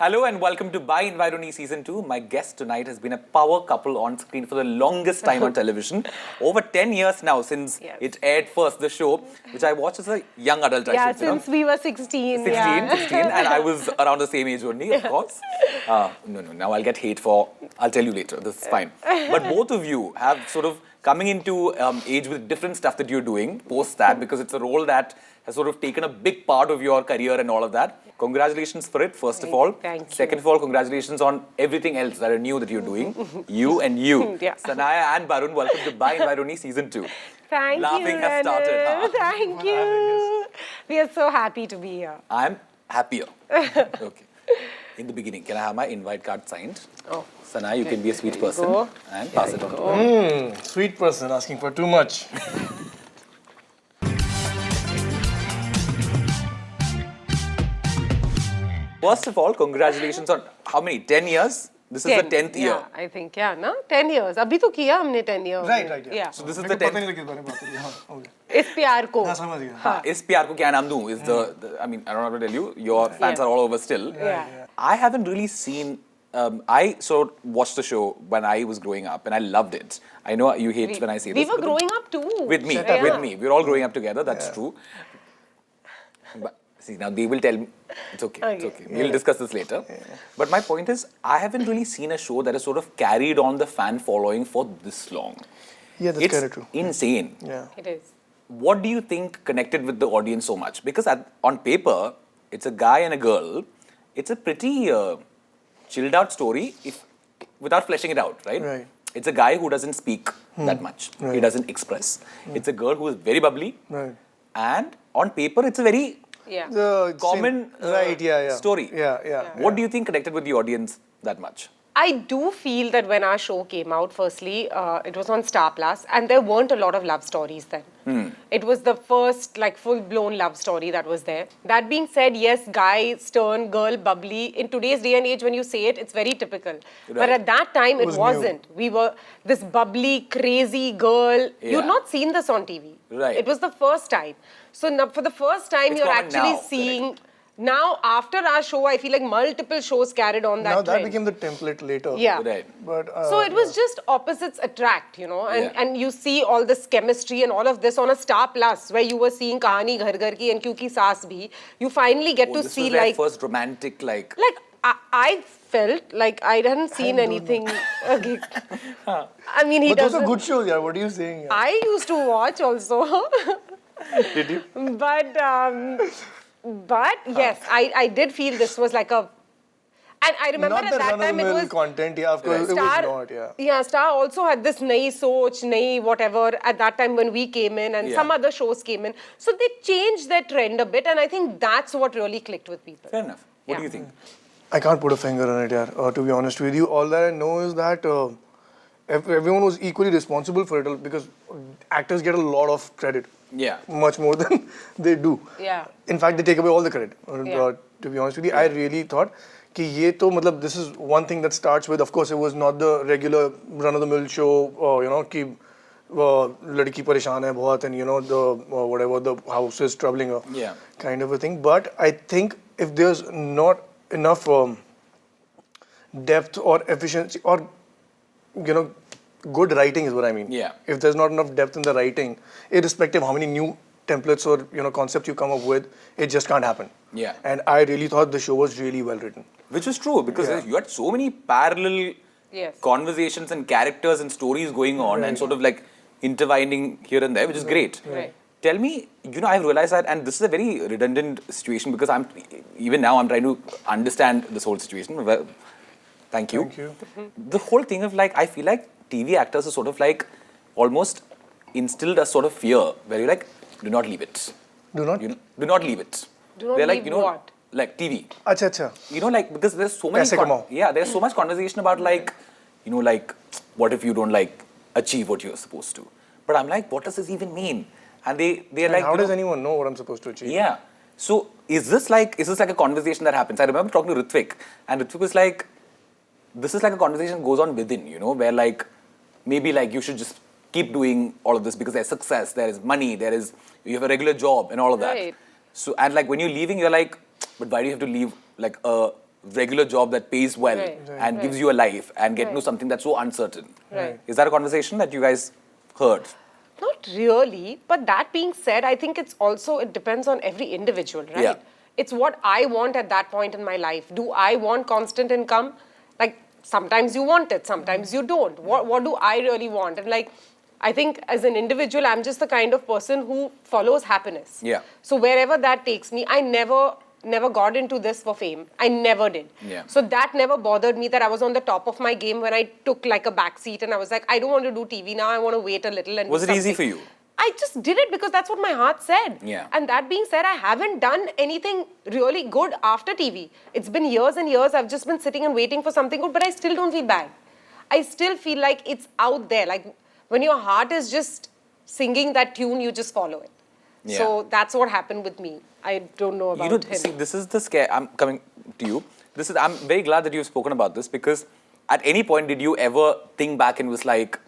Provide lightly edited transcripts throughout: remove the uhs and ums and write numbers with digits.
Hello and welcome to By Environi Season 2. My guest tonight has been a power couple on screen for the longest time on television. Over 10 years now since it aired first, the show, which I watched as a young adult, Yeah, I should say. since we were 16. 16, and I was around the same age only, of course. No, now I'll get hate for, I'll tell you later, this is fine. But both of you have sort of coming into age with different stuff that you're doing post that, because it's a role that has sort of taken a big part of your career and all of that. Congratulations for it, first of all. Thank you. Second of all, congratulations on everything else that are new that you're doing. You and you. Yeah. Sanaya and Barun, welcome to By Environi Season 2. Thank Laughing you, has started, huh? Thank you. We are so happy to be here. I'm happier. Okay. In the beginning, can I have my invite card signed? Oh. Sanaya, you can be a sweet person go. and pass it on to me. Sweet person asking for too much. First of all, congratulations on how many? 10 years? This is the 10th year. Yeah, I think, yeah, no? 10 years. अभी तो किया हमने 10 years. Right, yeah. Yeah. So this is मेरे the को पता 10th. नहीं लगा किस बारे में बात हो रही है. हाँ, हो गया. इस प्यार को. हाँ, समझ गया. हाँ, इस प्यार को क्या नाम दूं? Is I mean, I don't know how to tell you. Your fans Yeah. are all over still. Yeah. I haven't really seen. I sort of watched the show when I was growing up, and I loved it. I know you hate when I say We this. were but growing up too. with me, Yeah. with me. We're all growing up together. That's true. But see, now they will tell me. It's okay. It's Okay. okay. We'll discuss this later. But my point is, I haven't really seen a show that has sort of carried on the fan following for this long. Yeah, that's It's kind of true. insane. Yeah. It is. What do you think connected with the audience so much? Because on paper, it's a guy and a girl. It's a pretty chilled out story without fleshing it out, right? Right. It's a guy who doesn't speak that much. He Right. doesn't express. It's a girl who is very bubbly. Right. And on paper, it's a very Yeah. The common right, yeah. story. Yeah. What do you think connected with the audience that much? I do feel that when our show came out, firstly, it was on Star Plus, and there weren't a lot of love stories then. It was the first, like, full-blown love story that was there. That being said, yes, guy, stern, girl, bubbly. In today's day and age, when you say it, it's very typical. But Right. at that time, it was new. wasn't. We were this bubbly, crazy girl. Yeah. You'd not seen this on TV. Right. It was the first time. So now, for the first time, It's you're common actually now, seeing... Now, after our show, I feel like multiple shows carried on that Now that trend. became the template later. Yeah. Right. But So it was just opposites attract, you know, and, Yeah. and you see all this chemistry and all of this on a Star Plus, where you were seeing Kahani Ghar Ghar Ki and Kyunki Saas Bhi. You finally get to This see was their like first romantic, like I felt like I hadn't seen anything. Okay. I mean, he But those doesn't. are good shows, yeah. What are you saying? Yeah? I used to watch also. Did you? But yes, I did feel this was like a. And I remember Not at the that time it run-of-the-mill was. content, yeah. Of course, it Star, was not, yeah. Yeah, Star also had this nayi soch, nayi whatever at that time when we came in and Yeah. some other shows came in. So they changed their trend a bit and I think that's what really clicked with people. Fair enough. What do Yeah. you think? I can't put a finger on it, yeah. To be honest with you, all that I know is that everyone was equally responsible for it because actors get a lot of credit. Yeah. Much more than they do. Yeah. In fact, they take away all the credit. Yeah. To be honest with you, I really thought कि ये तो मतलब this is one thing that starts with, of course, it was not the regular run-of-the-mill show, you know, कि लड़की परेशान है बहुत and you know the whatever the house is troubling her, Yeah. kind of a thing. But I think if there's not enough depth or efficiency or you know good writing is what I mean. Yeah. If there's not enough depth in the writing, irrespective of how many new templates or you know concepts you come up with, it just can't happen. Yeah. And I really thought the show was really well written. Which is true because Yeah. you had so many parallel Yes. conversations and characters and stories going on and sort of like intertwining here and there, which is great. Right. Tell me, you know, I've realized that, and this is a very redundant situation because even now I'm trying to understand this whole situation. Well, thank you. Thank you. The whole thing of like, I feel like TV actors are sort of like almost instilled a sort of fear where you're like, do not leave it. Do not? Do not leave it. Do not They're like, leave you know, what? like TV. Acha. You know, like, because there's so many... Paise kamao. Yeah, there's so much conversation about, like, you know, like, what if you don't, like, achieve what you're supposed to? But I'm like, what does this even mean? And they're And like... how you does know, anyone know what I'm supposed to achieve? Yeah. So, is this like a conversation that happens? I remember talking to Ritvik, and Ritvik was like, this is like a conversation that goes on within, you know, where, like, maybe, like, you should just keep doing all of this because there's success, there is money, you have a regular job and all of that. Right. So, and, like, when you're leaving, you're like, but why do you have to leave, like, a regular job that pays well and gives you a life and get into something that's so uncertain. Right. Is that a conversation that you guys heard? Not really, but that being said, I think it depends on every individual, right? Yeah. It's what I want at that point in my life. Do I want constant income? Like, sometimes you want it, sometimes you don't. What do I really want? And like, I think as an individual, I'm just the kind of person who follows happiness. Yeah. So wherever that takes me, I never got into this for fame. I never did. Yeah. So that never bothered me that I was on the top of my game when I took like a back seat and I was like, I don't want to do TV now. I want to wait a little and Was do it easy something. for you? I just did it because that's what my heart said. Yeah. And that being said, I haven't done anything really good after TV. It's been years and years. I've just been sitting and waiting for something good, but I still don't feel bad. I still feel like it's out there. Like when your heart is just singing that tune, you just follow it. Yeah. So that's what happened with me. I don't know about him. See, this is the scare. I'm coming to you. I'm very glad that you've spoken about this because at any point did you ever think back and was like,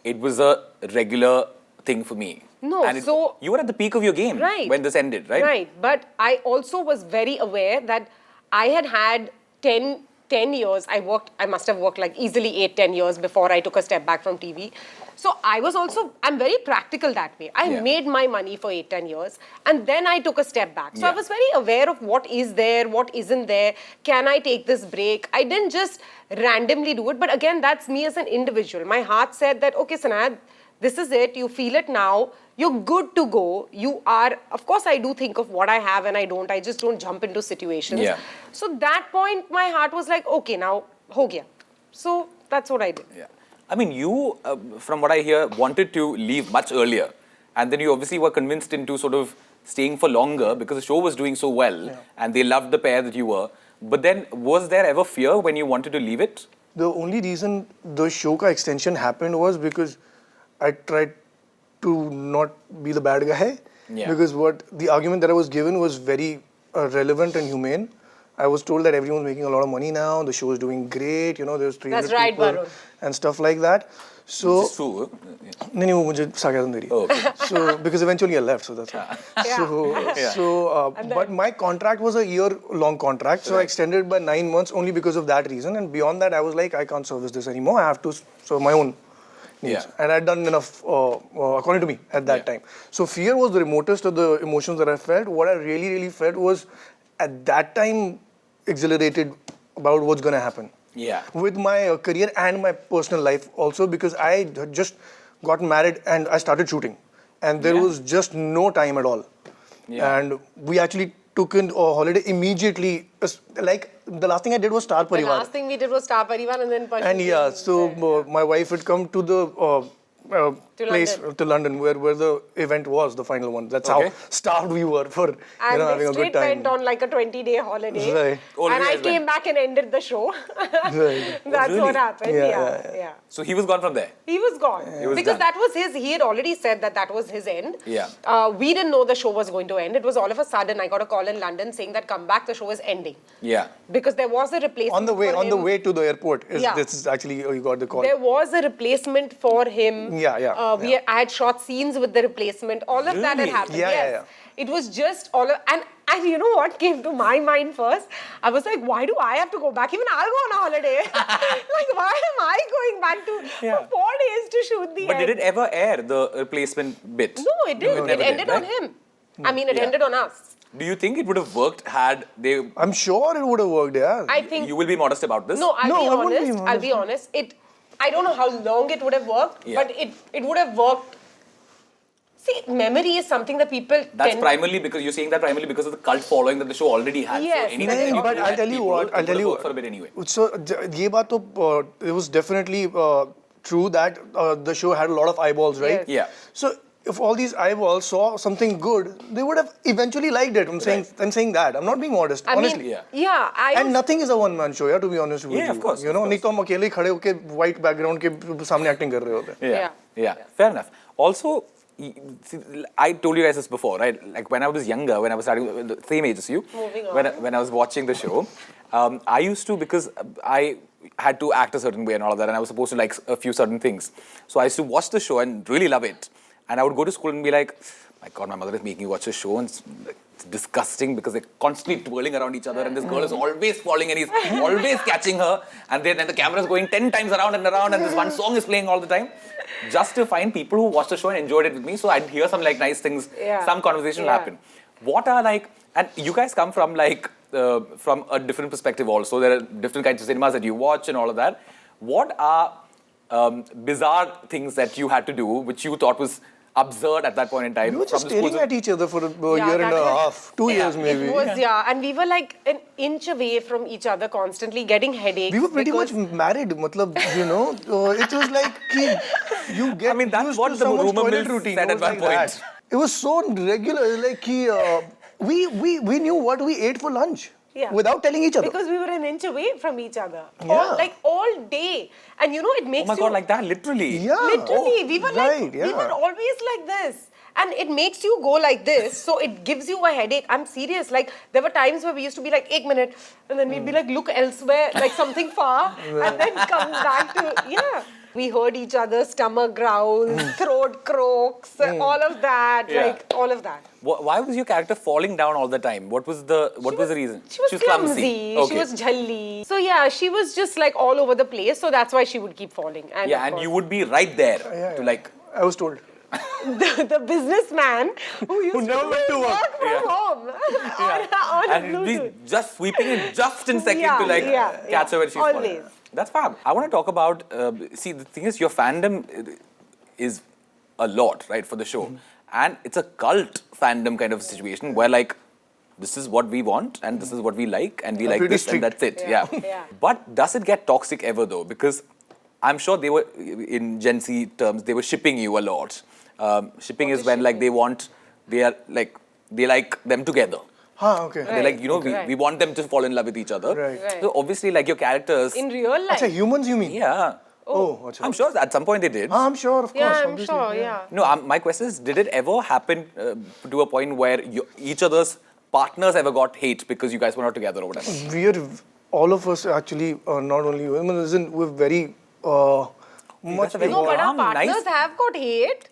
it was a regular thing for me? No, And so- you were at the peak of your game Right. when this ended, right? Right. But I also was very aware that I had 10 years. I must have worked like easily 8-10 years before I took a step back from TV. So I'm very practical that way. I Yeah. made my money for 8-10 years and then I took a step back. So I Yeah. was very aware of what is there, what isn't there. Can I take this break? I didn't just randomly do it. But again, that's me as an individual. My heart said that, okay, Sanaya, this is it. You feel it now. You're good to go. You are, of course, I do think of what I have and I don't. I just don't jump into situations. Yeah. So that point, my heart was like, okay, now, ho gaya. So that's what I did. Yeah. I mean, you, from what I hear, wanted to leave much earlier. And then you obviously were convinced into sort of staying for longer because the show was doing so well and they loved the pair that you were. But then, was there ever fear when you wanted to leave it? The only reason the show ka extension happened was because I tried to not be the bad guy. Yeah. Because the argument that I was given was very relevant and humane. I was told that everyone's making a lot of money now, the show is doing great, there's 300 That's right, people Varun. and stuff like that. So, It's true. नहीं वो मुझे sarcasm दे रही है. Oh, okay. So because eventually I left, so that's why. But my contract was a year-long contract, so I extended by 9 months only because of that reason. And beyond that, I was like, I can't service this anymore. I have to serve my own needs. Yeah. And I'd done enough, according to me, at that time. So fear was the remotest of the emotions that I felt. What I really, really felt was, at that time, exhilarated about what's going to happen. Yeah. With my career and my personal life also, because I had just got married and I started shooting. And there was just no time at all. Yeah. And we actually took in a holiday immediately. Like, the last thing I did was Star The Parivar. last thing we did was Star Parivar and then Pashtu And yeah, Film. so my wife had come to the place, London. to London, where the event was, the final one. That's Okay. how starved we were for And having they a good straight time. went on like a 20-day holiday. Right. Oh, And you I guys came went. back and ended the show. Right. That's really? what happened. Yeah, Yeah. So he was gone from there. He was gone. was Because done. that was he had already said that was his end. Yeah. We didn't know the show was going to end. It was all of a sudden, I got a call in London saying that come back, the show is ending. Yeah. Because there was a replacement On the for him. way to the airport, Yeah. this is actually, you got the call. There was a replacement for him. Yeah. I had shot scenes with the replacement. All of that had Really? happened. Yeah, yes. yeah. It was just and you know what came to my mind first? I was like, why do I have to go back? Even I'll go on a holiday. Like, why am I going back for 4 days to shoot the But end? did it ever air, the replacement bit? No, it didn't. never It ended did, on right? him. I mean, it Yeah. ended on us. Do you think it would have worked had they... I'm sure it would have worked, yeah. I think. You will be modest about this? No, I'll No, be I wouldn't be honest. I'll be honest. I don't know how long it would have worked, Yeah. but it would have worked. See, memory is something that people That's tend primarily because you're saying that primarily because of the cult following that the show already had. Yes, So anything and- that you But do I'll at tell you people, what, it I'll would tell have you. worked for a bit anyway. So, ये बात तो, it was definitely true that the show had a lot of eyeballs, right? Yes. Yeah. So, if all these eyeballs saw something good, they would have eventually liked it. I'm saying that. I'm not being modest, I honestly. mean, Yeah. And nothing is a one-man show, yeah, to be honest with you. Yeah, of course, You know, of नहीं तो हम अकेले ही खड़े होके white background के सामने acting कर रहे होते हैं. Yeah. Fair enough. Also, see, I told you guys this before, right? Like when I was younger, when I was starting, the same age as you, Moving on. when I was watching the show, I used to, because I had to act a certain way and all of that, and I was supposed to like a few certain things. So I used to watch the show and really love it. And I would go to school and be like, my God, my mother is making you watch a show and it's disgusting because they're constantly twirling around each other and this girl is always falling and he's always catching her and then the camera is going 10 times around and this one song is playing all the time. Just to find people who watched the show and enjoyed it with me, so I'd hear some like nice things, some conversation will happen. What are like, and you guys come from like, from a different perspective also, there are different kinds of cinemas that you watch and all of that. What are bizarre things that you had to do which you thought was absurd at that point in time? We were just from the schools staring at each other for a year and a half, 2 years maybe. It was, and we were like an inch away from each other constantly, getting headaches. We were pretty much married, matlab, you know. It was like you get I mean, that's used what to the someone's rumor toilet mill routine. said It at was one like point. that. It was so regular, like we knew what we ate for lunch without telling each other. Because we were an inch away from each other. Yeah. All day. And you know, it makes Oh my God, like that, literally. Yeah. Literally, we were right, we were always like this. And it makes you go like this, so it gives you a headache. I'm serious. Like, there were times where we used to be like, 1 minute, and then we'd be like, look elsewhere, like something far, and then come back to, We heard each other's stomach growls, throat croaks, all of that, all of that. Why was your character falling down all the time? What was the reason? She was clumsy. Okay. She was jhalli. So she was just like all over the place. So that's why she would keep falling. And and you would be right there to like. I was told. the businessman who used never went to work. from home on And Bluetooth. be just sweeping it just in second to like catch her when she's falling. Always. That's fab. I want to talk about. See, the thing is, your fandom is a lot, right, for the show, and it's a cult fandom kind of situation where like. This is what we want and this is what we like and we like this strict. and that's it. Yeah. But does it get toxic ever though? Because I'm sure they were, in Gen Z terms, they were shipping you a lot. Shipping is when like they like them together. Okay. They're like, we want them to fall in love with each other. Right. So obviously like your characters. In real life. Achha, humans you mean? Yeah. Oh, achha. I'm sure at some point they did. I'm sure, of course. Yeah, I'm obviously, sure, yeah. No, my question is, did it ever happen to a point where each other's partners ever got hate because you guys were not together or whatever? All of us actually, not only women, we're very much very No, but our calm, partners nice. have got hate.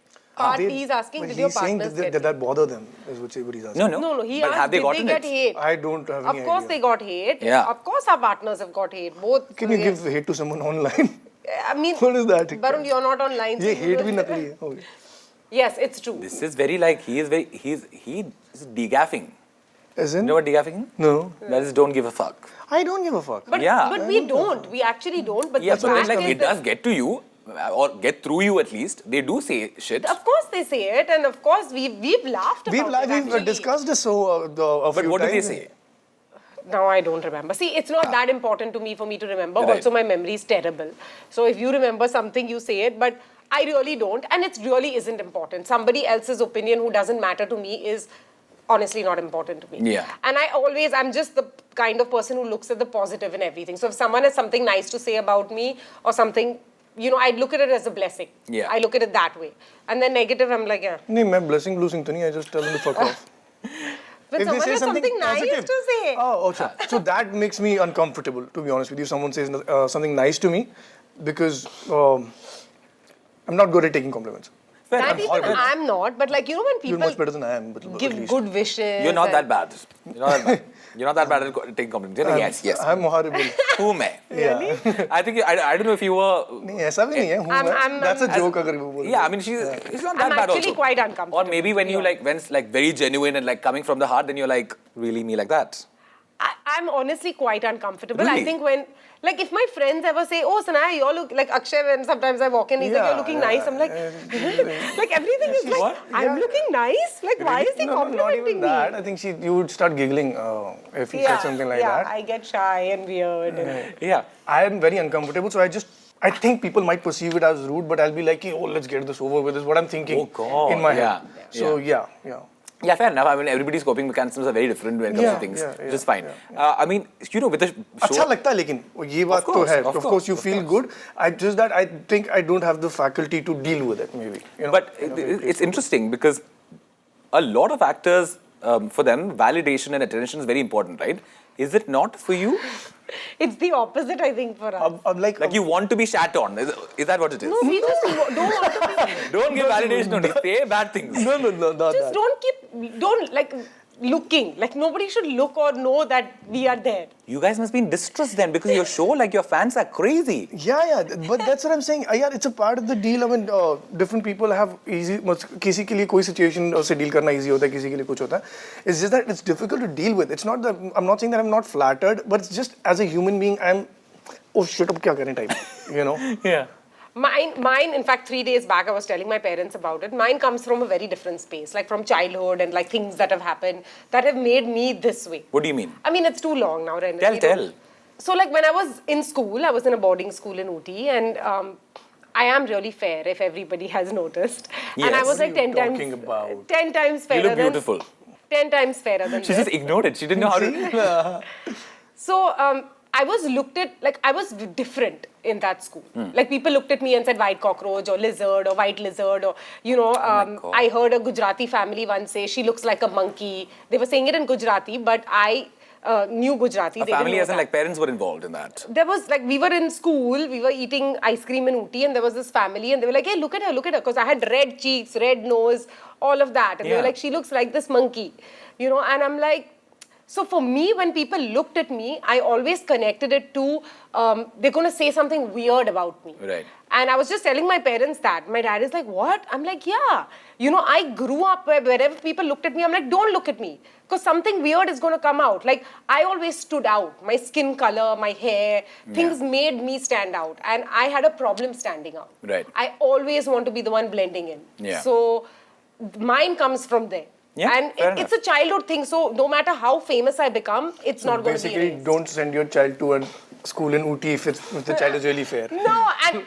He's asking, did your he's saying partners that, get that bother them, is what he's asking. No. he But asked, have they did gotten they get it? hate? I don't have any Of course idea. they got hate. Yeah. Of course our partners have got hate. Both. Can you give hate to someone online? I mean, What is that? Varun, you're not online. so ये you hate don't- भी नकली है. Okay. Yes, it's true. This is very like, he is degaffing. As You in? know what degaffing is? No. That is don't give a fuck. I don't give a fuck. But we don't. We actually don't. But Yeah, the but fact like is it that- does get to you, or get through you at least. They do say shit. Of course they say it, and of course we've laughed about it. We've actually. discussed this a But few what do they times. say? Now I don't remember. See, it's not that important to me for me to remember. Right. Also, my memory is terrible. So if you remember something, you say it. But I really don't, and it really isn't important. Somebody else's opinion who doesn't matter to me is honestly not important to me. Yeah. And I'm just the kind of person who looks at the positive in everything. So if someone has something nice to say about me or something, I'd look at it as a blessing. Yeah. I look at it that way. And then negative, I'm like, yeah. नहीं मैं blessing blessing तो नहीं I just tell them to fuck off. But If they someone say has something nice positive, to say. Oh, okay. So that makes me uncomfortable, to be honest with you. Someone says something nice to me because I'm not good at taking compliments. Fair That enough. even I'm not, but when You're people much better than I am, but at give least. good wishes. You're not and- that bad. You're not that bad. You're not that bad at taking compliments. You're like, yes. I'm horrible. Who मैं? Yeah. I think I don't know if you were. नहीं ऐसा भी नहीं है. हूँ मैं. That's a joke अगर वो बोल. Yeah, I mean she's not that I'm bad actually also. quite uncomfortable. Or maybe when you when it's like very genuine and like coming from the heart, then you're like, really me like that? I'm honestly quite uncomfortable. Really? I think when, if my friends ever say, oh, Sanaya, you look like Akshay, when sometimes I walk in, he's like, you're looking nice. I'm like, like everything is like, What? I'm looking nice? Like, why is he No, not complimenting even me? that. I think you would start giggling if he said something like that. I get shy and weird. And Yeah. I am very uncomfortable, so I think people might perceive it as rude, but I'll be like, oh, let's get this over with. Is what I'm thinking Oh, God. in my head. Yeah. So yeah. Yeah, fair enough. I mean, everybody's coping mechanisms are very different when it comes to things. Which is fine. I mean, with the show. अच्छा लगता है लेकिन ये बात तो है. Of course, you feel good. I think I don't have the faculty to deal with it. Maybe. But it's interesting because a lot of actors, for them, validation and attention is very important, right? Is it not for you? It's the opposite, I think, for us. I'm like, Like you want to be shat on. Is that what it is? No, we just don't want to be. Don't give validation only. Say bad things. no, not Just that. don't like looking. Like nobody should look or know that we are there. You guys must be in distress then because your show, like your fans are crazy. Yeah, but that's what I'm saying. Yeah, it's a part of the deal. I mean, different people have easy. किसी के लिए कोई situation से deal करना easy होता है, किसी के लिए कुछ होता है. It's just that it's difficult to deal with. It's not that I'm not saying that I'm not flattered, but it's just as a human being, I'm oh shit, अब क्या करें type. You know. Yeah. Mine, in fact, 3 days back, I was telling my parents about it. Mine comes from a very different space, like from childhood and like things that have happened that have made me this way. What do you mean? I mean, it's too long now, Ren. Tell. So, like when I was in school, I was in a boarding school in Ooty, and I am really fair, if everybody has noticed. And I Yes. was like What are you 10 times, talking about? 10 times fairer You look than beautiful. 10 times fairer than She this. just ignored it. She didn't know how to. So I was looked at like I was different in that school. Like people looked at me and said white cockroach or lizard or white lizard or you know. God. I heard a Gujarati family once say she looks like a monkey. They were saying it in Gujarati, but I knew Gujarati. A They didn't family know as in that. like parents were involved in that. There was like we were in school, we were eating ice cream in Ooty, and there was this family, and they were like, "Hey, look at her," because I had red cheeks, red nose, all of that, and they Yeah. were like, "She looks like this monkey," you know, and I'm like. So for me, when people looked at me, I always connected it to they're going to say something weird about me. Right. And I was just telling my parents that. My dad is like, what? I'm like, yeah. You know, I grew up where wherever people looked at me, I'm like, don't look at me. Because something weird is going to come out. Like, I always stood out. My skin color, my hair, things made me stand out. And I had a problem standing out. Right. I always want to be the one blending in. Yeah. So mine comes from there. Yeah, And fair it's a childhood thing, so no matter how famous I become, it's not going to be Basically, erased. don't send your child to a school in Ooty if the child is really fair. No, and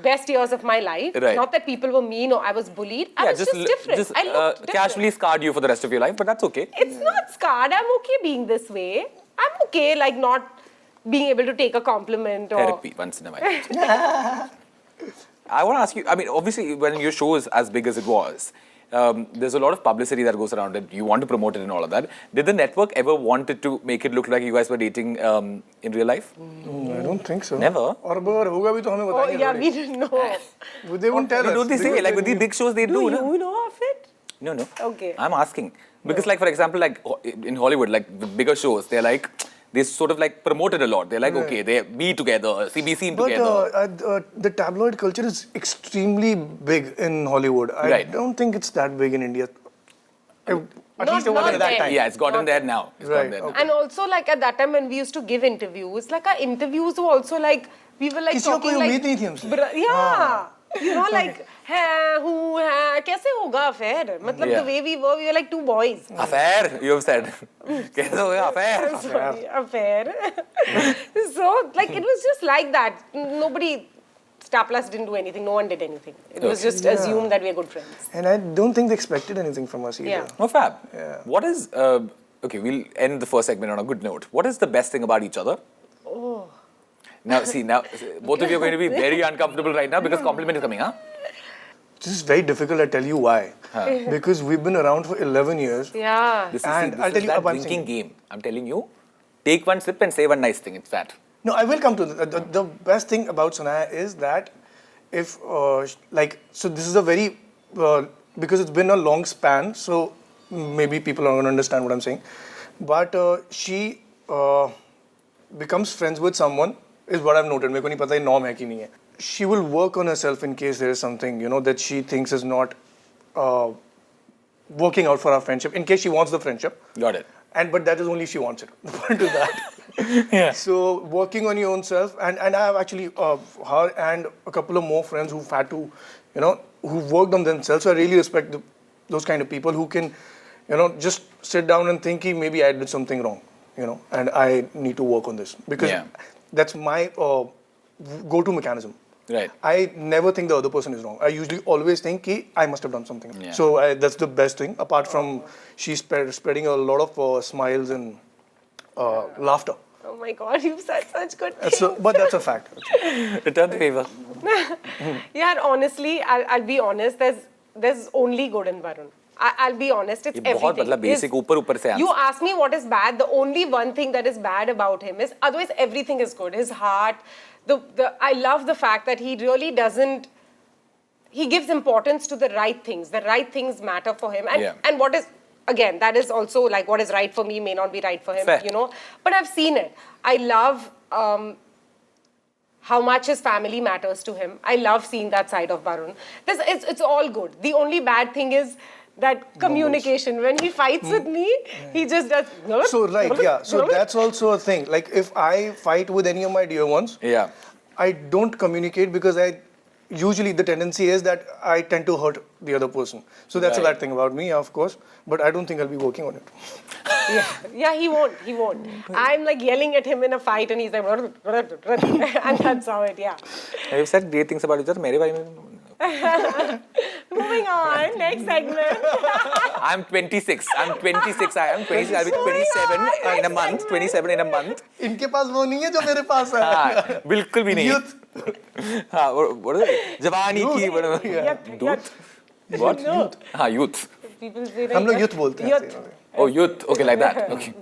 best years of my life. Right. Not that people were mean or I was bullied. I was just different. I looked different. casually scarred you for the rest of your life, but that's okay. It's not scarred. I'm okay being this way. I'm okay, like not being able to take a compliment or. Therapy once in a while. I want to ask you, I mean, obviously, when your show is as big as it was, there's a lot of publicity that goes around it. You want to promote it and all of that. Did the network ever wanted to make it look like you guys were dating in real life? I don't think so. Never. और अगर होगा भी तो हमें Oh, बताएंगे yeah, थोड़ी. we didn't know. They won't tell us. Don't they say, like with these big shows, they Do do, no? you know of it? No. Okay. I'm asking. Because, like, for example, like in Hollywood, like with bigger shows, they're like, they sort of like promote it a lot. They're like, okay, they be together, be seen But together. the tabloid culture is extremely big in Hollywood. I Right. don't think it's that big in India. At Not- least it wasn't not at that there. time. Yeah, it's gotten Not- there now. It's gotten Right, there now. okay. And also, like at that time when we used to give interviews, like our interviews were also like we were like किसी को talking कोई like उम्मीद नहीं थी हमसे. yeah, you know, like है who है कैसे होगा affair? मतलब Yeah. the way we were like two boys. Affair, you have said. कैसे हो गया affair? Sorry, affair. So like it was just like that. Nobody. Star Plus didn't do anything. No one did anything. It was just assumed that we're good friends. And I don't think they expected anything from us either. Yeah. Oh, fab. Yeah. What is, okay, we'll end the first segment on a good note. What is the best thing about each other? Oh. Now, both of you are going to be very uncomfortable right now because compliment is coming, huh? This is very difficult, I'll tell you why. Because we've been around for 11 years. Yeah. This And this I'll tell you that one drinking thing. game. I'm telling you, take one sip and say one nice thing. It's that. No, I will come to the best thing about Sanaya is that if, so this is a very, because it's been a long span, so maybe people are going to understand what I'm saying. But she becomes friends with someone, is what I've noted. मेरे को नहीं पता ये norm है कि नहीं है. She will work on herself in case there is something, that she thinks is not working out for our friendship, in case she wants the friendship. Got it. But that is only if she wants it. The point is that. Yeah. So working on your own self, and I have actually her and a couple of more friends who've had to, who've worked on themselves. So I really respect those kind of people who can, just sit down and think, "Ki, maybe I did something wrong, and I need to work on this." Because that's my go-to mechanism. Right. I never think the other person is wrong. I usually always think ki I must have done something. Yeah. So that's the best thing. Apart from she's spreading a lot of smiles and laughter. Oh my God, you've said such good things. But that's a fact. Return the favor. Yeah, honestly, I'll be honest. There's only good in Varun. I'll be honest, it's ये बहुत everything. मतलब basic ऊपर से You answer. ask me what is bad, the only one thing that is bad about him is, otherwise everything is good. His heart, I love the fact that he really doesn't, he gives importance to the right things. The right things matter for him. And what is, again, that is also like what is right for me may not be right for him, Fair. you know. But I've seen it. I love how much his family matters to him. I love seeing that side of Barun. It's all good. The only bad thing is that communication. When he fights with me, he just does. So right, yeah. So that's also a thing. Like if I fight with any of my dear ones, Yeah. I don't communicate because usually the tendency is that I tend to hurt the other person. So that's a Right. bad thing about me, of course. But I don't think I'll be working on it. Yeah, he won't. He won't. I'm like yelling at him in a fight, and he's like, and that's how it. Yeah. You've said great things about each other. मेरे बारे में Moving on, next segment. I'm 26. I'm 26. I am 26. I'll be 27 in a month. 27 in a month. इनके पास वो नहीं है जो मेरे पास है. हाँ, बिल्कुल भी नहीं. Youth. हाँ, what is it? जवानी की Youth. What? No. Youth. हाँ, youth. People say हम लोग that- youth बोलते हैं. Youth. Oh, youth. Okay, like that. Okay.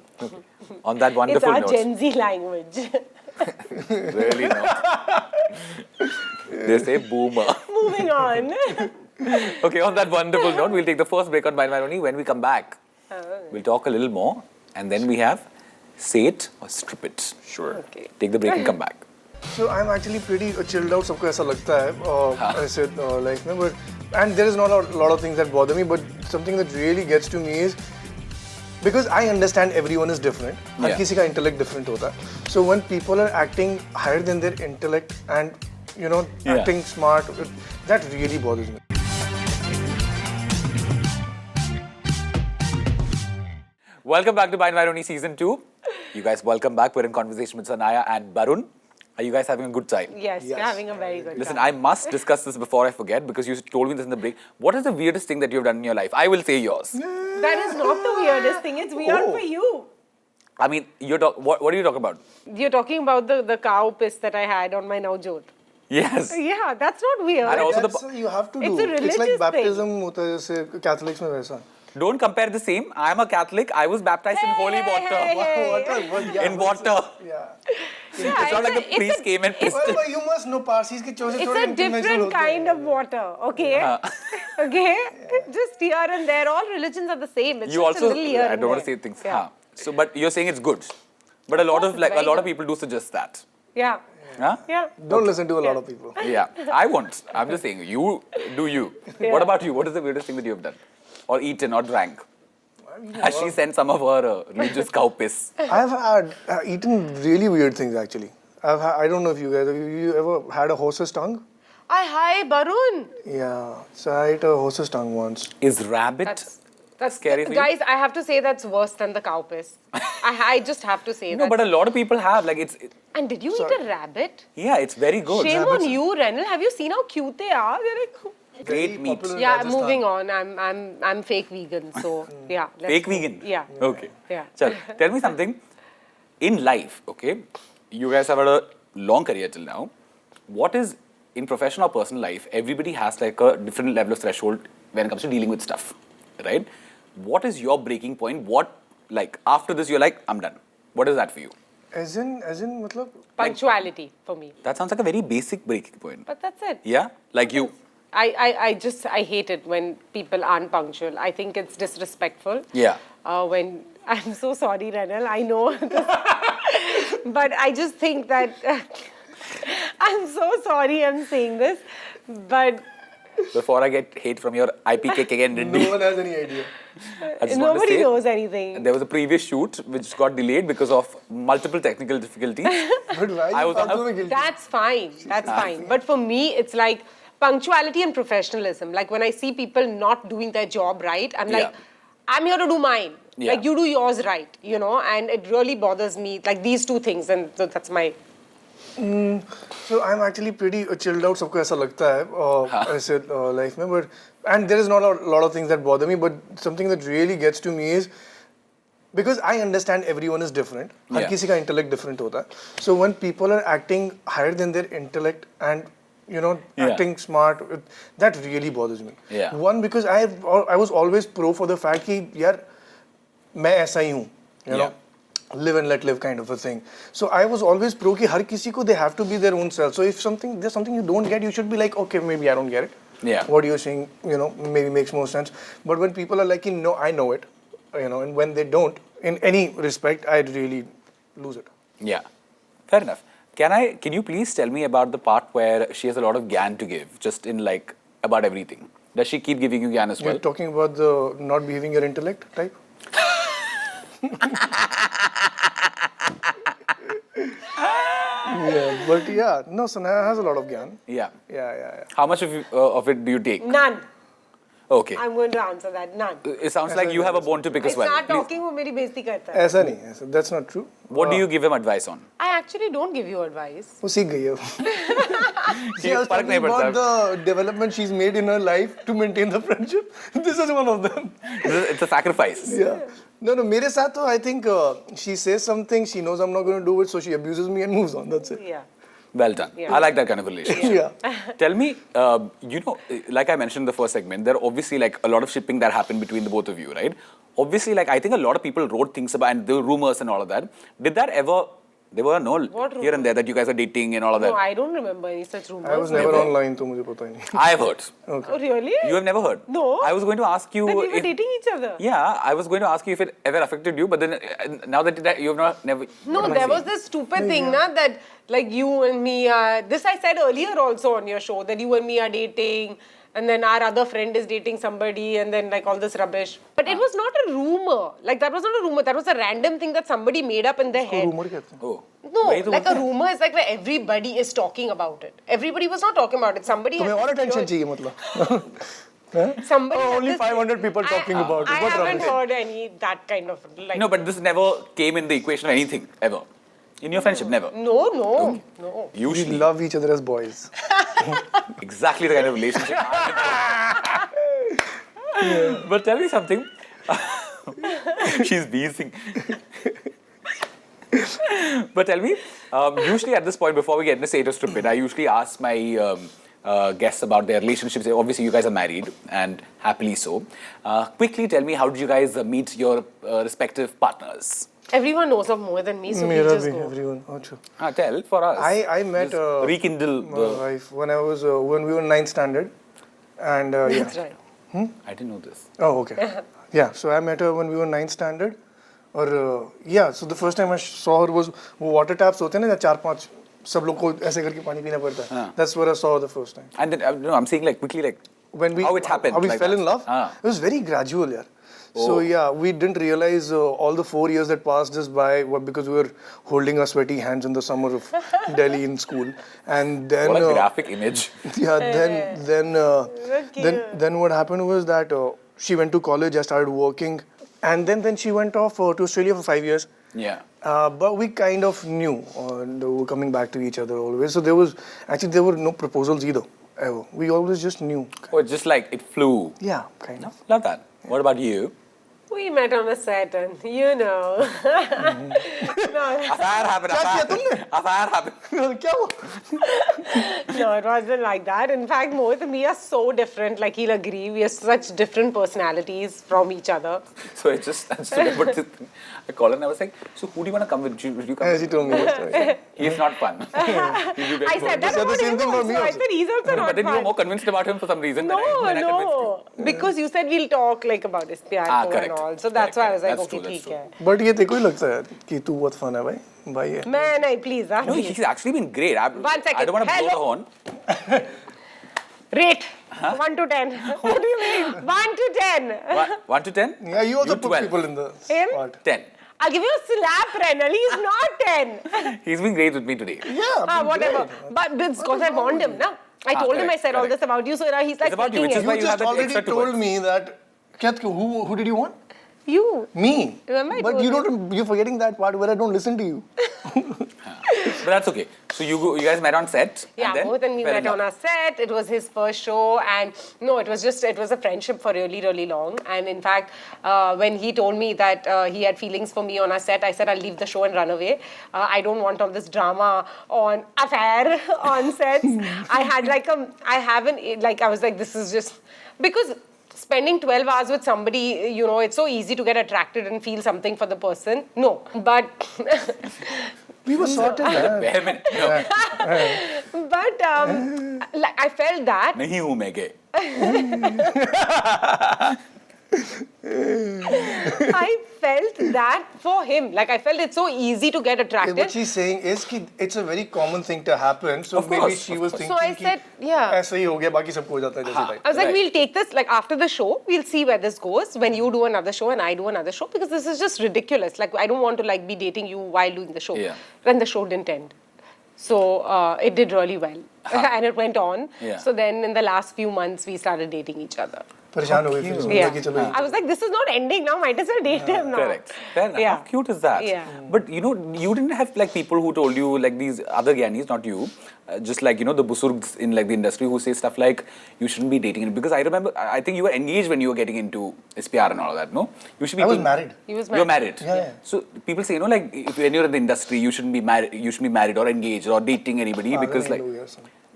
On that It's wonderful our note. Gen Z language. Really not. They say boomer. Moving on. Okay, on that wonderful note, we'll take the first break on Mind My Only. When we come back, we'll talk a little more. And then we have Say It or Strip It. Sure. Okay. Take the break and come back. So I'm actually pretty chilled out. सबको ऐसा लगता है ऐसे life में, but and there is not a lot of things that bother me, but something that really gets to me is because I understand everyone is different. Her Yeah. किसी का intellect different होता है. So when people are acting higher than their intellect and Yeah. acting smart, that really bothers me. Welcome back to Mind My Only Season 2. You guys, welcome back. We're in conversation with Sanaya and Barun. Are you guys having a good time? Yes, we're having a very good Listen, time. I must discuss this before I forget because you told me this in the break. What is the weirdest thing that you've done in your life? I will say yours. That is not the weirdest thing. It's weird Oh. for you. I mean, what are you talking about? You're talking about the cow piss that I had on my Navjot. Yes. Yeah, that's not weird. And also That's you have to do. It's a religious like thing. baptism होता है जैसे Catholics में वैसा. Don't compare the same. I am a Catholic. I was baptized in holy water. Water. In water. Yeah. Yeah, It's not like the it's priest came and pissed Well, it. but you must know Parsis के चौसे It's a different kind of water, okay? Okay? Just here and there, all religions are the same. It's You just also, a little here I and don't want to there. say things. Yeah. Huh. So, but you're saying it's good. But a lot course, of it's like a very lot of good. people do suggest that. Yeah. Huh? Yeah. Don't listen to a lot of people. Yeah. I won't. I'm just saying. You do you. Yeah. What about you? What is the weirdest thing that you have done, or eaten, or drank? Has she sent some of her religious cow piss? I've had eaten really weird things actually. I don't know if you guys have you ever had a horse's tongue? Hi, Barun. Yeah, so I ate a horse's tongue once. Is rabbit That's scary for you? Guys, I have to say that's worse than the cow piss. I just have to say No, that. but a lot of people have. Like And did you eat a rabbit? yeah, it's very good. Shame on you, Renal. Have you seen how cute they are? They're like, Great meat. popular in yeah. Rajasthan. Moving on. I'm fake vegan, so yeah. let's Fake go. vegan? Yeah. Okay. Yeah. Chal, tell me something. In life, okay, you guys have had a long career till now. What is, in professional or personal life, everybody has like a different level of threshold when it comes to dealing with stuff, right? What is your breaking point? What, like, after this, you're like, I'm done. What is that for you? As in, मतलब. Punctuality for me. That sounds like a very basic breaking point. But that's it. Yeah? Like you, I hate it when people aren't punctual. I think it's disrespectful. yeah. When I'm so sorry, Renal. I know, but I just think that I'm so sorry. I'm saying this, but Before I get hate from your IPK again, No one has any idea. I just want to nobody say, knows anything. there was a previous shoot which got delayed because of multiple technical difficulties. But why I you was फालतू में guilty? That's fine. That's fine. But for me, it's like punctuality and professionalism. Like when I see people not doing their job right, I'm like, Yeah. I'm here to do mine. Yeah. Like you do yours right, you know, and it really bothers me. Like these two things, and so that's my. So I'm actually pretty chilled out. सबको ऐसा लगता है ऐसे life में, but and there is not a lot of things that bother me, but something that really gets to me is because I understand everyone is different. Her Yeah. किसी का intellect different होता है. So when people are acting higher than their intellect and you know, Yeah. acting smart. That really bothers me. Yeah. One, because I was always pro for the fact that, yaar, मैं ऐसा ही हूँ, you know. Live and let live kind of a thing. So I was always pro कि हर किसी को they have to be their own self. So if there's something you don't get, you should be like, okay, maybe I don't get it. Yeah. What you're saying, you know, maybe makes more sense. But when people are like, no, I know it, you know, and when they don't, in any respect, I really lose it. Yeah, fair enough. Can you please tell me about the part where she has a lot of gyan to give, just in like about everything? Does she keep giving you gyan as well? You're talking about the not behaving your intellect type? Yeah, but yeah, no, Sanaya has a lot of gyan. Yeah. Yeah. How much of it do you take? None. Okay. I'm going to answer that. None. It sounds like you have a bone to pick I as well. start Please. talking, वो मेरी बेइज्जती करता है. ऐसा नहीं, that's not true. What do you give him advice on? I actually don't give you advice. वो सीख गई है. ये I was फर्क नहीं talking पड़ता. about the development she's made in her life to maintain the friendship. This is one of them. It's a sacrifice. Yeah. No, मेरे साथ तो I think she says something, she knows I'm not going to do it, so she abuses me and moves on. That's it. Yeah. Well done. Yeah. I like that kind of relationship. Yeah. Tell me, you know, like I mentioned in the first segment, there are obviously like a lot of shipping that happened between the both of you, right? Obviously, like I think a lot of people wrote things about and there were rumors and all of that. Did that ever? There were no What here and there that you guys are dating and all of that. No, I don't remember any such rumors. I was never online, तो मुझे पता ही नहीं. I have heard. Oh, really? You have never heard? No. I was going to ask you. That we were if- dating each other. Yeah, I was going to ask you if it ever affected you, but then now that you've not never. No, what am I there was saying? this stupid thing, na, that like you and me are. This I said earlier also on your show that you and me are dating, and then our other friend is dating somebody, and then like all this rubbish. But it was not a rumor. Like that was not a rumor. That was a random thing that somebody made up in their head. Rumor कहते हैं. Oh. No, वही तो like बोलते a हैं. rumor is like where everybody is talking about it. Everybody was not talking about it. Somebody. तुम्हें had और attention heard- चाहिए मतलब. Somebody. Oh, had only this- 500 people talking about it. I What haven't rubbish. heard any that kind of like. No, but this never came in the equation or anything ever. In your friendship, never. No. We Usually, love each other as boys. exactly the kind of relationship. But tell me something. She's wheezing. But tell me, usually at this point, before we get into Say It or Strip It, I usually ask my guests about their relationships. Obviously, you guys are married and happily so. Quickly tell me, how did you guys meet your respective partners? Everyone knows of more than me, so we मेरा just भी, go. everyone. अच्छा. Tell for us. I met Just rekindle my the. wife when I was when we were in 9th standard, and yeah. That's right. I didn't know this. Oh, okay. Yeah, so I met her when we were 9th standard. और yeah, so the first time I saw her was वो water taps होते हैं ना, 4-5 सब लोग को ऐसे करके पानी पीना पड़ता है. हाँ. That's what I saw the first time. And then, no, I'm saying like quickly, like When we how it happened. how we like fell that. in love. It was very gradual, yaar. So yeah, we didn't realize all the 4 years that passed us by because we were holding our sweaty hands in the summer of Delhi in school, and then What a graphic image. yeah, then what happened was that she went to college. I started working, and then she went off to Australia for 5 years. Yeah. But we kind of knew we were coming back to each other always. So there were no proposals either ever. We always just knew. Oh, it's just like it flew. Yeah, kind of. Love that. What about you? We met on a set, and you know. No, Affair happened. क्या किया तुमने? Affair happened. क्या हुआ? no, it wasn't like that. In fact, Mohit and me are so different. Like he'll agree, we are such different personalities from each other. So it's just, I just remembered this thing. I called her and I was like, so who do you want to come with? Would you come As with? he told me yesterday. He's not fun. He'll be very I said that said the about same him thing about also. me I also. said he's also No, not but then you were fun. more convinced about him for some reason. No, when I convinced you. because you said we'll talk like about his pyar and correct. all. So that's why I was like, That's okay, true, that's ठीक है. But ये तेरे को ही लगता है कि तू बहुत fun है भाई. भाई है. मैं नहीं, please, No, please. he's actually been great. One second. I don't want to blow the Hello. horn. Rate 1 to 10. What do you mean? 1 to 10. 1 to 10? Yeah, you also You put 12. people in the Him? spot. 10. I'll give you a slap, Renal. He's not 10. He's been great with me today. Yeah, Whatever. great. But because I warned him, na. I told him I correct, said all correct. this about you, so he's like It's about you, taking which is it. why You you have just that already extra 2 told words. me that. Who did you want? You. Me. Remember I But told you you? don't. You're forgetting that part where I don't listen to you. But that's okay. So you guys met on set. Yeah, and then Mohit and me fell in met on love. our set. It was his first show, and no, it was a friendship for really, really long. And in fact, when he told me that he had feelings for me on our set, I said I'll leave the show and run away. I don't want all this drama on affair on sets. I was like, this is just because. Spending 12 hours with somebody, it's so easy to get attracted and feel something for the person. No, but We were sorted. man. Wait a minute. No. but like I felt that. नहीं हूँ मैं gay. I felt that for him. Like, I felt it's so easy to get attracted. What she's saying is कि it's a very common thing to happen. So Of maybe course, she of was course. thinking So I said, yeah. ऐसा ही हो गया बाकी सबको हो जाता है जैसे type. I was like, Right. we'll take this, like, after the show, we'll see where this goes when you do another show and I do another show, because this is just ridiculous. Like, I don't want to, like, be dating you while doing the show. Yeah. Then the show didn't end. So, it did really well. And it went on. Yeah. So then, in the last few months, we started dating each other. परेशान हो गए फिर उसने Yeah. बोला कि चलो I was like, this is not ending now. Might as well date him now. Correct. Fair enough. Yeah. How cute is that? Yeah. But you didn't have like people who told you like these other Gyanis, not you, just like the busurgs in like the industry who say stuff like you shouldn't be dating it, because I remember I think you were engaged when you were getting into SPR and all that. No, you should be. I was married. He was You were married. married. Yeah. So people say like when you're in the industry you shouldn't be married. You shouldn't be married or engaged or dating anybody because like.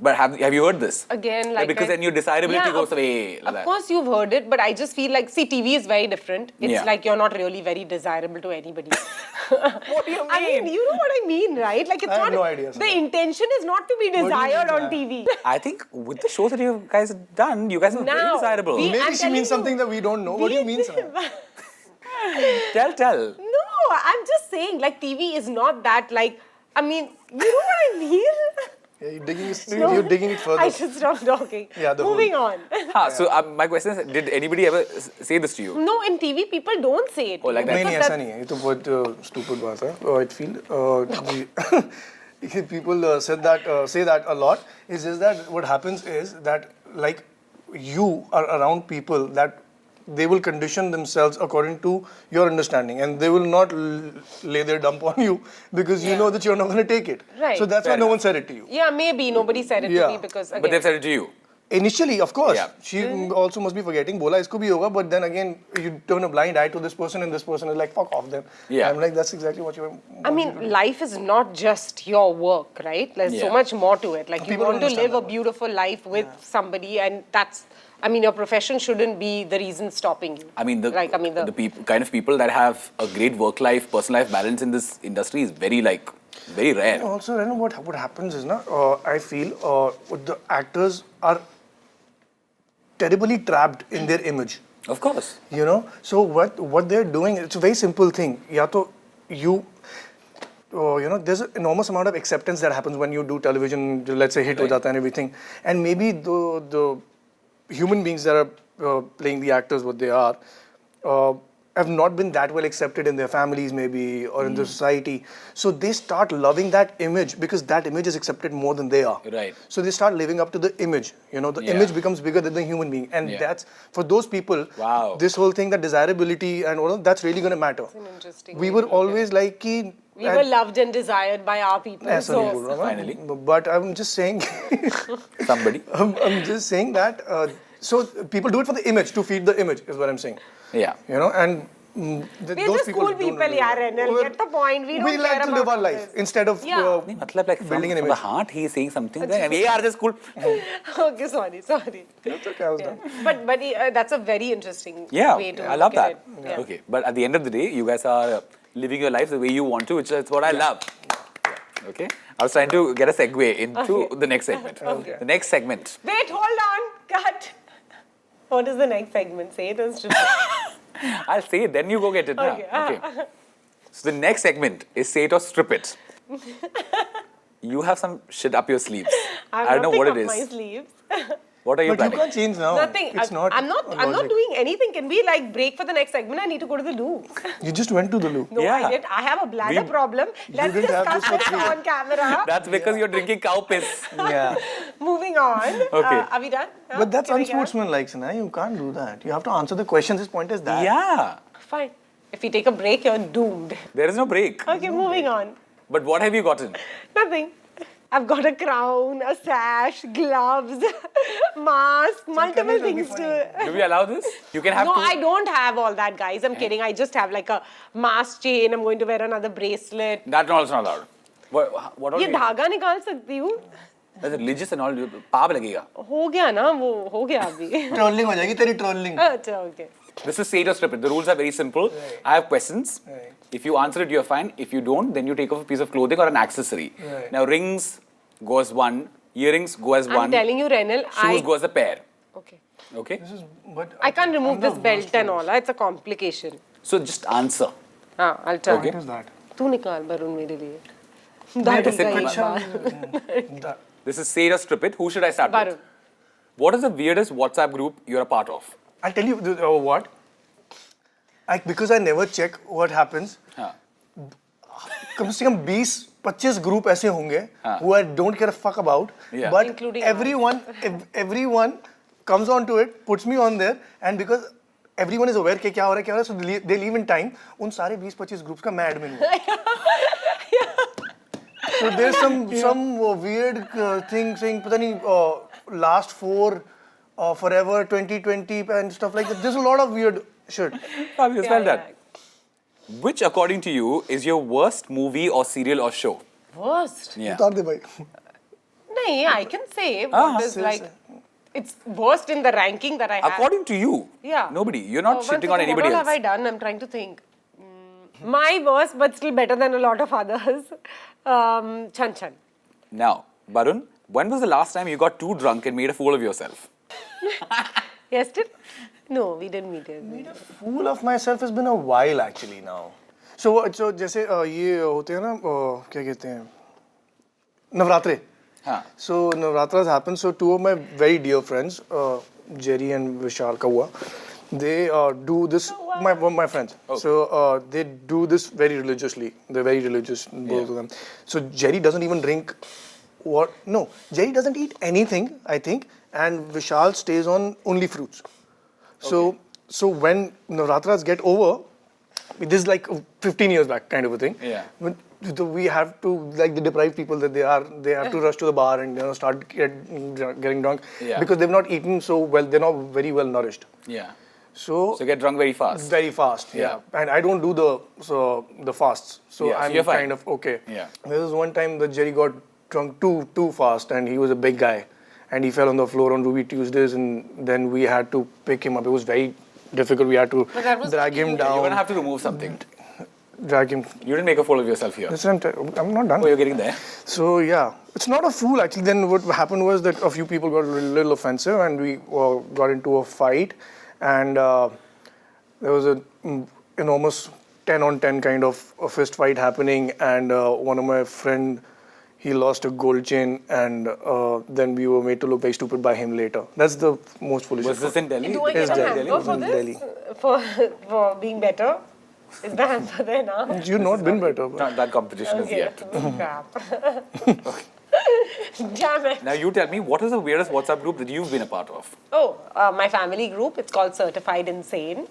But have you heard this? Again, like because then your desirability goes away. Like Of that. course, you've heard it, but I just feel like, see, TV is very different. It's Yeah. like you're not really very desirable to anybody. What do you I mean, you know what I mean, right? Like, it's I have not. no idea, The Sana. intention is not to be do you desired mean, on TV. I think with the shows that you guys have done, you guys are very Now, desirable. we- Maybe I'm she telling means something you. that we don't know. What do you mean, Sana? Tell. No, I'm just saying, like, TV is not that, like, I mean, you know what I mean? Yeah, you're digging it further. I should stop talking. Yeah, the Moving on. So my question is, did anybody ever say this to you? No, in TV, people don't say it. Oh, like that. नहीं नहीं Because ऐसा नहीं है ये तो बहुत stupid बात है I feel people say that a lot. It's just that what happens is that like you are around people that they will condition themselves according to your understanding and they will not lay their dump on you because you know that you're not going to take it. Right. So that's Fair why no enough. one said it to you. Yeah, maybe nobody said it to Yeah. me because, again, But they've said it to you. Initially, of course, Yeah. she also must be forgetting. Bola isko bhi hoga, but then again, you turn a blind eye to this person, and this person is like, "Fuck off them." Yeah. I'm like, that's exactly what you. I mean, life is not just your work, right? There's so Yeah. much more to it. Like, you People want to don't live a understand that. beautiful life with somebody, and that's, I mean, your profession shouldn't be the reason stopping you. I mean, the the kind of people that have a great work-life, personal-life balance in this industry is very rare. Also, you know what happens is, I feel the actors are terribly trapped in their image. Of course. You know, so what they're doing, it's a very simple thing. Ya to you there's an enormous amount of acceptance that happens when you do television, let's say hit ho jata and everything. And maybe the human beings that are playing the actors, what they are, have not been that well accepted in their families maybe or in the society. So they start loving that image because that image is accepted more than they are. Right. So they start living up to the image. The Yeah. image becomes bigger than the human being. And Yeah. that's, for those people, Wow. this whole thing, that desirability and all, that's really going to matter. an interesting We way were to look at always like, ki, We were loved and desired by our people. ऐसा नहीं बोल So, रहा मैं. Finally. But I'm just saying, Somebody. I'm just saying that, so people do it for the image, to feed the image, is what I'm saying. Yeah. And we're those just people cool don't people, really yaar, like Renal. that. Get the point. We don't We like care to live about our life this. instead of Yeah. नहीं, मतलब like building an from the image. heart he is saying something. We are just cool. Okay, sorry. It's okay, I was done. But that's a very interesting Yeah, way to I love look at that. it. Yeah. Okay, but at the end of the day, you guys are living your life the way you want to, which is what I love. Okay, I was trying to get a segue into the next segment. Okay. The next segment. Wait, hold on. Cut. What is the next segment? Say it or strip it? I'll say it, then you go get it now. Okay. Okay. So the next segment is say it or strip it. You have some shit up your sleeves. I'm I don't know what it nothing up my is. sleeves. What are you But you planning? can't change now. Nothing. It's not. I'm not logic. doing anything. Can we like break for the next segment? I need to go to the loo. You just went to the loo. No, Yeah. I did. I have a bladder We- problem. Let's didn't have discuss this for this 3 on camera. That's because you're drinking cow piss. Yeah. Moving on. Okay. Are we done? Huh? But that's Can we get on? unsportsmanlike, Sana. You can't do that. You have to answer the questions. His point is that. Yeah. Fine. If you take a break, you're doomed. There is no break. Okay, moving on. But what have you gotten? Nothing. I've got a crown, a sash, gloves, mask, multiple things to. Do we allow this? You can have No, two. I don't have all that, guys. I'm kidding. I just have like a mask chain. I'm going to wear another bracelet. That's also not allowed. What all ये do you- धागा निकाल सकती हूँ. That's religious and all. पाप लगेगा. हो गया ना वो हो गया अभी. ट्रोलिंग हो जाएगी तेरी ट्रोलिंग. अच्छा okay. This is State or Strip It. The rules are very simple. I have questions. If you answer it, you're fine. If you don't, then you take off a piece of clothing or an accessory. Now, rings go as one. Earrings go as I'm one. telling you, Renal. Shoes go as a pair. Okay. Okay? But I can't remove this belt and all. It's a complication. So just answer. हाँ, I'll try. Okay. what is that? तू निकाल वरुण मेरे लिए. दाढ़ी ऐसे का कोई एक बार. That- This is State or Strip It. Who should I start Varun. with? What is the weirdest WhatsApp group you're a part of? I'll tell you what. Because I never check what happens. हाँ. कम से कम 20-25 group ऐसे होंगे who I don't care a fuck about, Yeah. but Including everyone comes on to it, puts me on there, and because everyone is aware कि क्या हो रहा है, so they leave in time. उन सारे 20-25 ग्रुप्स का मैं admin हूँ. So there's some weird thing saying पता नहीं last 4 forever 2020 and stuff like that. There's a lot of weird shit. You spell that. Which, according to you, is your worst movie or serial or show? Worst. Yeah. उतार दे भाई. No, I can say what is like. It's worst in the ranking that I have. According to you. Yeah. Nobody. You're not One shitting on second, anybody what all else. have I done? I'm trying to think. My worst, but still better than a lot of others. Chan Chan. Now, Barun, when was the last time you got too drunk and made a fool of yourself? Yesterday? No, we didn't meet it. Fool of myself has been a while actually now. So जैसे ये होते हैं ना क्या कहते हैं नवरात्रे. हाँ. So Navratras happen. So two of my very dear friends, Jerry and Vishal Kaua, they do this. My friends. Okay. So they do this very religiously. They're very religious, both of them. So Jerry doesn't even drink. No, Jerry doesn't eat anything, I think, and Vishal stays on only fruits. So when Navratras get over, this is like 15 years back kind of a thing. Yeah. We have to, like the deprived people that they have to rush to the bar and start getting drunk because they've not eaten so well. They're not very well nourished. Yeah. So get drunk very fast. Very fast. Yeah. And I don't do the fasts. So Yeah, so I'm you're fine. kind of okay. Yeah. There was one time that Jerry got drunk too fast, and he was a big guy, and he fell on the floor on Ruby Tuesdays, and then we had to pick him up. It was very difficult. We had to drag him down. You're gonna have to remove something. Drag him. You didn't make a fool of yourself here. Listen, I'm not done. Oh, you're getting there. So yeah, it's not a fool actually. Then what happened was that a few people got a little offensive, and we got into a fight, and there was an enormous 10-on-10 kind of a fist fight happening, and one of my friend, he lost a gold chain, and then we were made to look very stupid by him later. That's the most foolish. Was this in Delhi? Do I get a hamper for in this? Delhi. For being better? Is the hamper there now? You've not been better. But Not that competition is Okay. yet. Crap. Damn it. Now you tell me, what is the weirdest WhatsApp group that you've been a part of? Oh, my family group. It's called Certified Insane.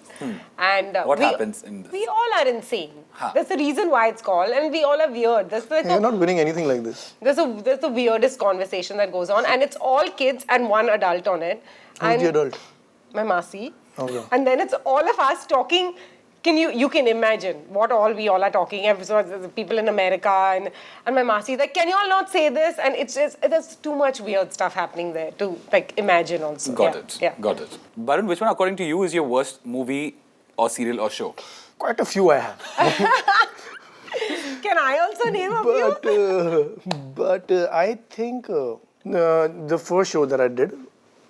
And What happens in this? We all are insane. Huh. That's the reason why it's called, and we all are weird. That's like you're not winning anything like this. there's the weirdest conversation that goes on, and it's all kids and one adult on it. Who's And the adult? My Masi. Okay. And then it's all of us talking. You can imagine what all we all are talking. So the people in America and my Masi is like, can you all not say this? And it's just there's too much weird stuff happening there to like imagine also. Got Yeah, it. Yeah. Got it. Barun, which one, according to you, is your worst movie or serial or show? Quite a few I have. Can I also name a few? But I think the first show that I did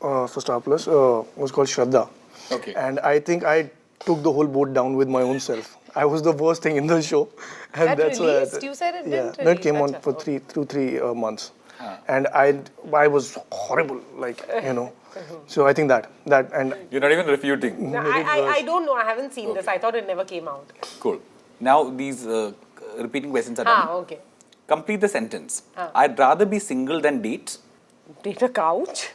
for Star Plus was called Shraddha. Okay. And I think I took the whole boat down with my own self. I was the worst thing in the show. And That that's released? why You said it yeah. didn't No, it came on release. for Acha, 3 months. And I was horrible, like, So I think that and You're not even refuting. No, I don't know. I haven't seen this. I thought it never came out. Cool. Now these repeating questions are done. Okay. Complete the sentence. I'd rather be single than date Date a couch?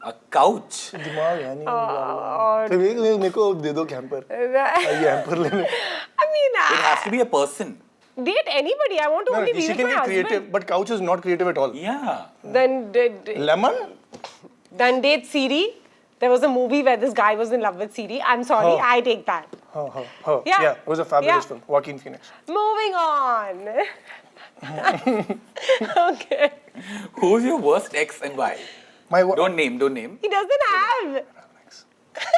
a couch. दिमाग है नहीं फिर मेरे को दे दो camper ये camper लेने I mean, It has to be a person. date anybody. I want to No, only be she with can my get husband. creative, but Couch is not creative at all. Yeah. Lemon? Then date Siri. There was a movie where this guy was in love with Siri. I'm sorry, Oh. I take that. Oh. Yeah. Yeah, it was a fabulous Yeah. film. Joaquin Phoenix. Moving on. Okay. Who's your worst ex and why? Don't name. He doesn't have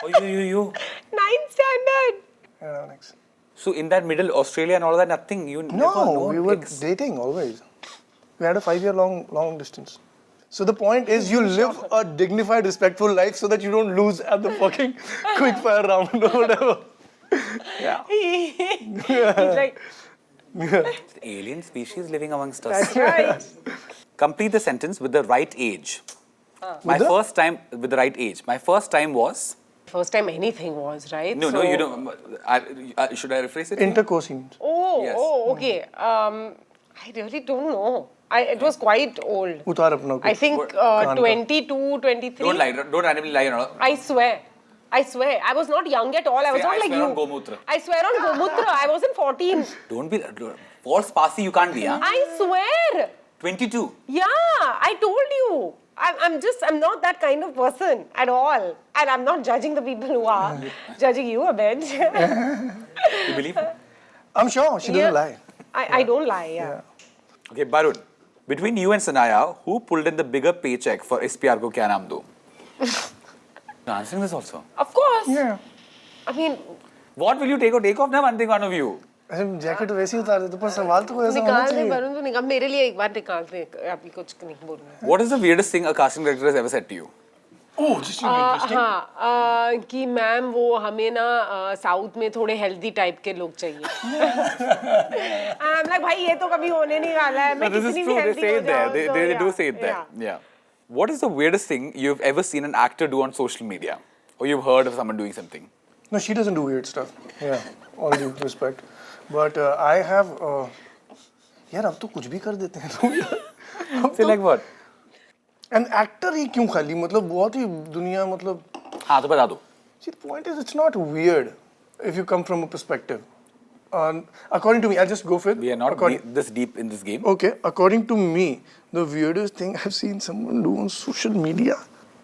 Oh, you. 9th standard. Yeah, next. So in that middle, Australia and all that, nothing. You never No, know we were ex. dating always. We had a 5-year long distance. So the point is, you live a dignified, respectful life so that you don't lose at the fucking quick fire round or whatever. Yeah. He's like, Alien species living amongst us. that's right. Complete the sentence with the right age. My the- first time with the right age. My first time was. First time anything was, right? No, So- you don't. Should I rephrase it? Intercourse scenes. Yes. Okay. I really don't know. It was quite old. Utar apna I kuch. think Kahan ka. 22, 23. Don't lie. Don't randomly lie. I swear. I was not young at all. I was Say, not I like swear you. on Gomutra. I swear on Gomutra. I wasn't 14. Don't be false passy. You can't be. Huh? I swear. 22. Yeah, I told you. I'm not that kind of person at all. And I'm not judging the people who are. Judging you a bit. You believe? I'm sure she doesn't lie. I don't lie, yeah. Okay, Barun. Between you and Sanaya, who pulled in the bigger paycheck for SPR ko kya naam do? You're answering this also. Of course. Yeah. I mean, What will you take off now? One thing, one of you. ऐसे jacket वैसे ही उतार देते पर सवाल तो कोई ऐसा होना निकाल दे चाहिए वरुण तो निकाल मेरे लिए एक बार निकाल दे अभी कुछ नहीं बोलूंगा What is the weirdest thing a casting director has ever said to you? Oh this is interesting हाँ कि मैम वो हमें ना साउथ में थोड़े हेल्दी टाइप के लोग चाहिए I'm like भाई ये तो कभी होने नहीं वाला है मैं This is कितनी भी true. They healthy say हो it there. जाऊं, तो They do yeah, say it there. yeah. Yeah. What is the weirdest thing you've ever seen an actor do on social media? Or you've heard of someone doing something? No, she doesn't do weird stuff. Yeah, all due respect. But I have यार अब तो कुछ भी कर देते हैं तो यार Say like what? An actor ही क्यों खाली मतलब बहुत ही दुनिया मतलब हाँ तो बता दो. See, the point is, it's not weird if you come from a perspective. According to me, I'll just go with. We are not this deep in this game. Okay, according to me, the weirdest thing I've seen someone do on social media.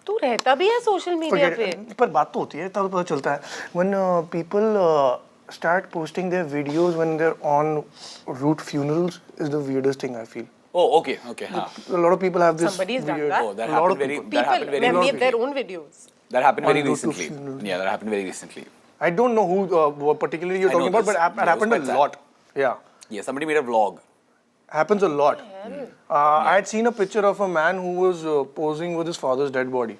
तू रहता भी है social media पे पर बात तो होती है तब पता चलता है. When people start posting their videos when they're on route funerals is the weirdest thing I feel. Oh, okay. Huh. A lot of people have this Somebody's done weird. that. Oh, that A lot happened of very. people. That happened very people made recently. their own videos That happened very On route to recently. funeral. Yeah, that happened very recently. I don't know who particularly you're I know talking about, this. but it happened a Quite sad. lot. Yeah. Yeah, somebody made a vlog. Happens a lot. I had seen a picture of a man who was posing with his father's dead body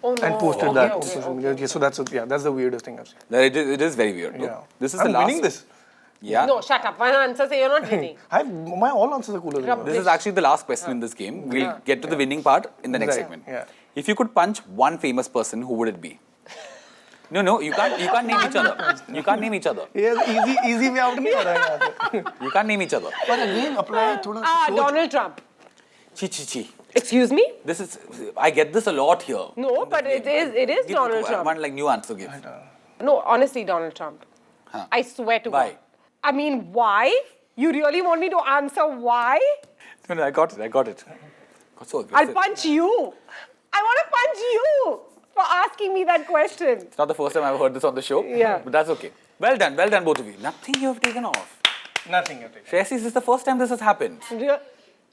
oh no and posted okay, that on okay, social okay. media. Yeah, so that's the weirdest thing I've seen. It is very weird. Look, Yeah. This is I'm the last. winning this. Yeah. No, shut up. One answer say you're not winning. My all answers are cooler than yours. This is actually the last question in this game. We'll get to the winning part in the next Right, segment. yeah. If you could punch one famous person, who would it be? No, you can't name each other. You can't name each other. Yeah, easy way out नहीं आ रहा है यहाँ पे. You can't name each other. But again, apply थोड़ा सोच. Donald Trump. Chi. Excuse me? This is. I get this a lot here. No, but it is Give Donald Trump. One like new answer give. No, honestly, Donald Trump. Huh. I swear to Why? God. I mean, why? You really want me to answer why? No, I got it. Got so I'll aggressive. punch you. I want to punch you for asking me that question. It's not the first time I've heard this on the show. Yeah. But that's okay. Well done, both of you. Nothing you have taken off. Nothing I think. Shreyasi, this is the first time this has happened.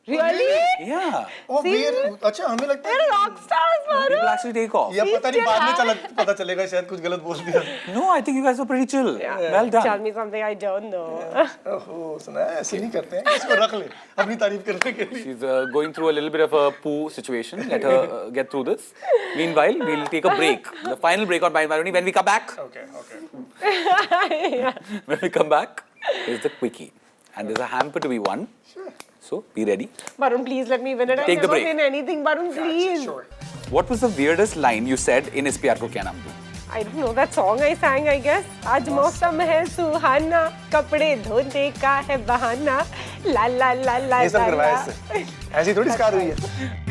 Really? Yeah. Oh, See? weird. अच्छा हमें लगता They're rock stars, People Varun. actually take off. है या पता नहीं still बाद में have- पता चलेगा शायद कुछ गलत बोल दिया. No, I think you guys were pretty chill. Well done. Tell me something I don't know. ओहो सुना है ऐसे नहीं करते हैं इसको रख ले अपनी तारीफ करने के लिए. She's going through a little bit of a poo situation. Let her get through this. Meanwhile, we'll take a break. The final break on Mind Varuni. When we come back, Okay. when we come back, is the quickie. And there's a hamper to be won. Sure. So, be ready. Varun, please let me win it. Take I the never break. win anything. Varun, please. Sure. What was the weirdest line you said in SPR Ko Kya Naam Do? I don't know that song I sang, I guess. आज मौसम है सुहाना, कपड़े धोने का है बहाना. ला ला ला ला ये सब ला करवाया ला. इससे. ऐसी थोड़ी स्कार हुई है.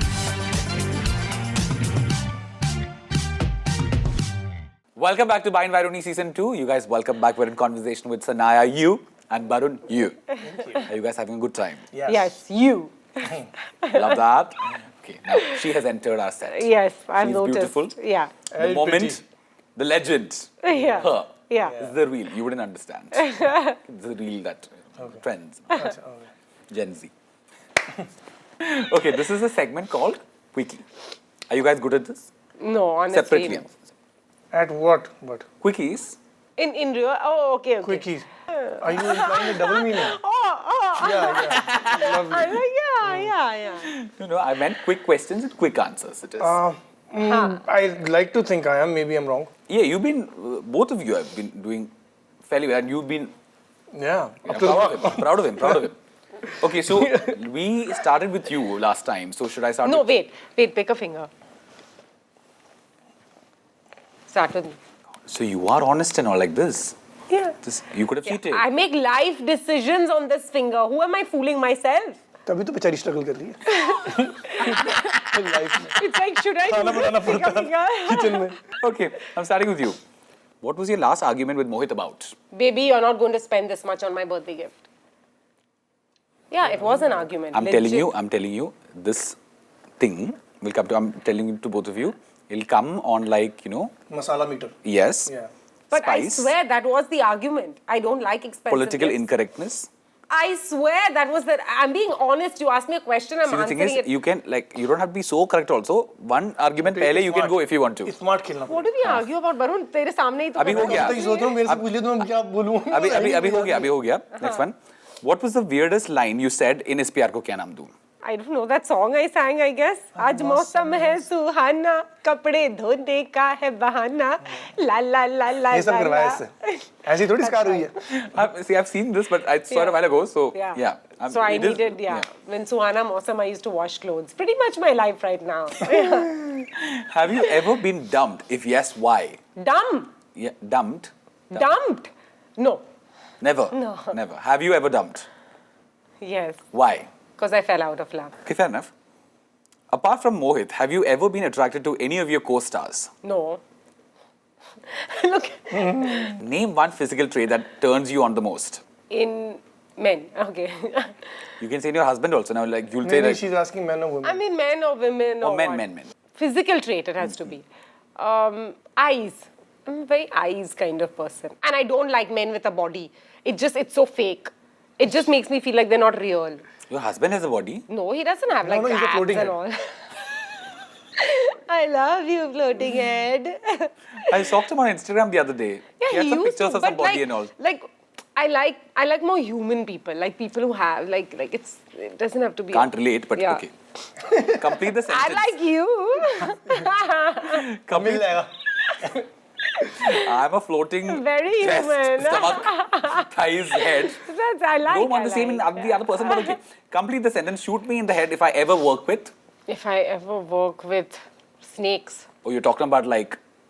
Welcome back to Mind Varuni Season 2. You guys, welcome back. We're in conversation with Sanaya Yu. And Barun, you. Are you guys having a good time? Yes, you. Love that. Okay, now she has entered our set. Yes, I've She's noticed. beautiful. Yeah. The Very moment, pretty. the legend, Yeah. her. Yeah. This is the real. You wouldn't understand. It's the real that trends. Okay. Gen Z. Okay, this is a segment called Quickie. Are you guys good at this? No, honestly. Separately. No. At what? But In Quickies. real. Oh, okay. quickies. Are you implying a double meaning? Oh. Yeah. Lovely. I'm like, yeah. No, I meant quick questions and quick answers. It is. I like to think I am. Maybe I'm wrong. Yeah, you've been, both of you have been doing fairly well, and you've been Yeah. Up to the proud mark. of him. Proud of him. Proud of him. Okay, so we started with you last time. So should I start? No, with wait. Pick a finger. Start with me. So you are honest and all like this. Yeah. This you could have cheated. I make life decisions on this finger. Who am I fooling myself? तभी तो बेचारी struggle कर रही है. Life में. It's like, should I खाना do banana this? Pick a पड़ता है finger. kitchen में. Okay, I'm starting with you. What was your last argument with Mohit about? Baby, you're not going to spend this much on my birthday gift. Yeah, it was an argument. I'm legit. telling you, this thing will come to, I'm telling it to both of you, it'll come on like, Masala meter. yes, Yeah. But spice, I swear that was the argument. I don't like expensive political gifts. incorrectness. I swear that was that. I'm being honest. You asked me a question, I'm See, the thing answering is, it. you can, you don't have to be so correct also. One argument pehle you can go if you want to. Smart खेलना. What do we argue about, Barun? तेरे सामने ही तो अभी हो पता गया. तो ये सोच रहा हूँ मेरे से पूछ ले तो मैं क्या बोलूँ. अभी हो गया. Next one. What was the weirdest line you said in इस प्यार को क्या नाम दूं? I don't know that song I sang, I guess. आज मौसम है सुहाना, कपड़े धोने का है बहाना. ला ला ला ला. ये सब करवाया इससे. ऐसी थोड़ी स्कार हुई है. See, I've seen this, but I saw it a while ago, so yeah. So I it is- needed, when Suhana Mausam, I used to wash clothes. Pretty much my life right now. Have you ever been dumped? If yes, why? Dumb. Yeah, dumped? Dumped. No. Never. No. Never. Have you ever dumped? Yes. Why? Because I fell out of love. Okay, fair enough. Apart from Mohit, have you ever been attracted to any of your co-stars? No. Look, Name one physical trait that turns you on the most. in men. Okay. You can say in your husband also. Now, like you'll say Maybe like, she's asking men or women. I mean, men or women or oh, men, what? men. Physical trait it has to be. Eyes. I'm a very eyes kind of person. And I don't like men with a body. It's so fake. It just makes me feel like they're not real. Your husband has a body. No, he doesn't have No, like no, he's a abs floating and head. all. I love you, floating head. I stalked him on Instagram the other day. he had some used pictures to, of some but body like, and all. Like, I like more human people, like people who have it doesn't have to be. Can't relate, but Yeah. okay. Complete the sentence. I like you. Mill Complete. जाएगा. I'm a floating Very chest, human. stomach, thighs, head. I like. Don't want I the same in like. the other person, but okay. Complete the sentence. Shoot me in the head if I ever work with. If I ever work with snakes, Or you're talking about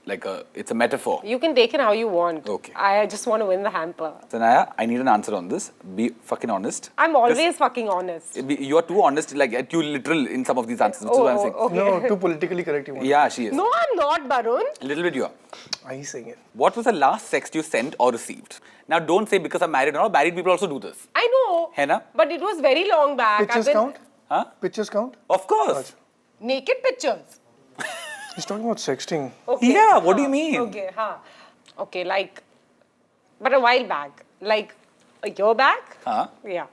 it's a metaphor. you can take it how you want. Okay. I just want to win the hamper. Sanaya, I need an answer on this. Be fucking honest. I'm always fucking honest. You are too honest, like too literal in some of these answers, which is what I'm saying. okay. No, too politically correct you want. Yeah, she is. No, I'm not, Barun. A little bit you are. Are you saying it? What was the last sext you sent or received? Now, don't say because I'm married. No, married people also do this. I know. है ना? But it was very long back. Pictures count? Huh? Pictures count? Of course. Naked pictures. He's talking about sexting. Okay. Yeah, what do you mean? Okay, Okay, but a while back. Like a year back? Huh? Yeah.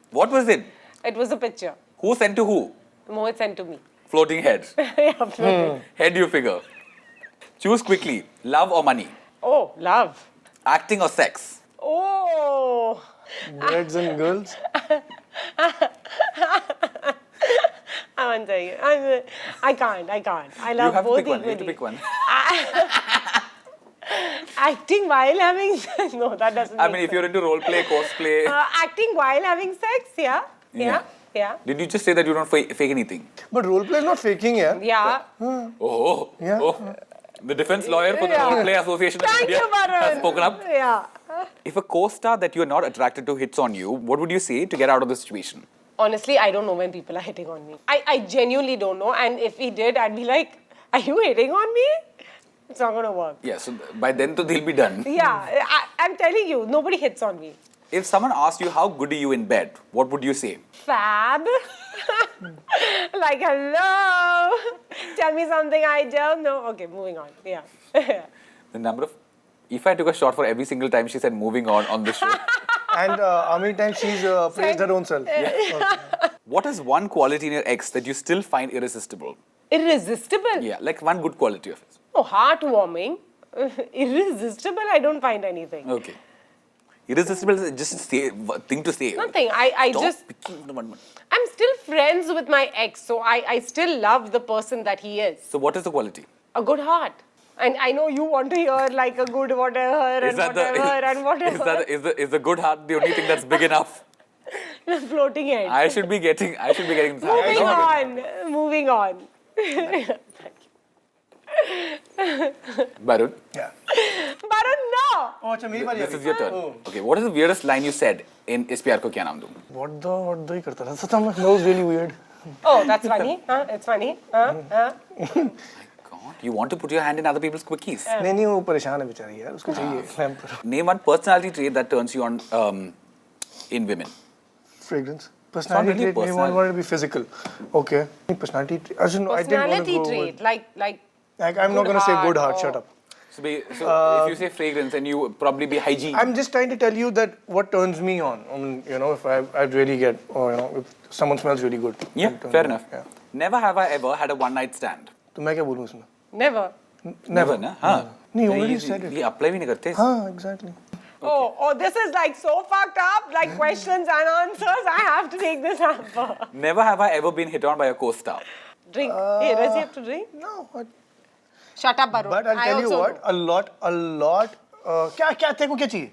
What was it? It was a picture. Who sent to who? Mohit sent to me. Floating head. Yeah. Head you figure. Choose quickly. Love or money? Oh, love. Acting or sex? Oh. Breads and girls. I won't tell you. I can't. I You love have to both pick one. You have to equally. pick one. Acting while having sex? No, that doesn't I make mean, if sense. you're into role play, cosplay. Acting while having sex? Yeah. Did you just say that you don't fake anything? But role play is not faking, yeah. Yeah. Oh. Yeah. Oh. The defense lawyer for the Yeah. Role Play Association of Thank India you, Varun. has spoken up. Yeah. If a co-star that you're not attracted to hits on you, what would you say to get out of the situation? Honestly, I don't know when people are hitting on me. I genuinely don't know. And if he did, I'd be like, are you hitting on me? It's not going to work. Yeah, so by then they'll be done. Yeah, I'm telling you, nobody hits on me. If someone asked you how good are you in bed, what would you say? Fab. Like, hello. Tell me something I don't know. Okay, moving on. Yeah. The number of... If I took a shot for every single time she said moving on the show. And how many times she's praised her own self? What is one quality in your ex that you still find irresistible? Irresistible. Yeah, like one good quality of his. Oh, heartwarming. Irresistible, I don't find anything. Okay. Irresistible is just a thing to say. Nothing. I Stop just... picking the one. I'm still friends with my ex, so I still love the person that he is. So what is the quality? A good heart. And I know you want to hear like a good whatever and whatever. Is the good heart the only thing that's big enough? Floating head. I should be getting this. Moving on. Barun, Yeah. Barun, no. Oh, अच्छा मेरी बारी this अभी. is your turn. Oh. Okay, what is the weirdest line you said in इस प्यार को क्या नाम दूँ? What the ही करता था. That was really weird. Oh, that's funny. Huh? It's funny. Huh? God, you want to put your hand in other people's quickies. नहीं वो परेशान है बेचारी यार. उसको चाहिए lamp. Name one personality trait that turns you on in women. Fragrance. Not Personality really trait. Maybe personality. want to be physical. Okay. Personality trait. I didn't want to Personality go trait. Like I'm not going to say good heart. or- Shut up. So if you say fragrance, then you would probably be hygiene. I'm just trying to tell you that what turns me on. I mean, you know, if I really get, or you know, if someone smells really good. Yeah, it turns fair me on. enough. Yeah. Never have I ever had a one-night stand. तो मैं क्या बोलूँ इसमें? never. Never, na? हाँ. नहीं, already said it. ये apply भी नहीं करते. हाँ, exactly. Oh, this is like so fucked up. Like questions and answers. I have to take this answer. Never have I ever been hit on by a co-star. Drink. Hey, does he have to drink? No, Shut up, Barun. but I'll I tell you also what, a lot. क्या तेरे को क्या चाहिए?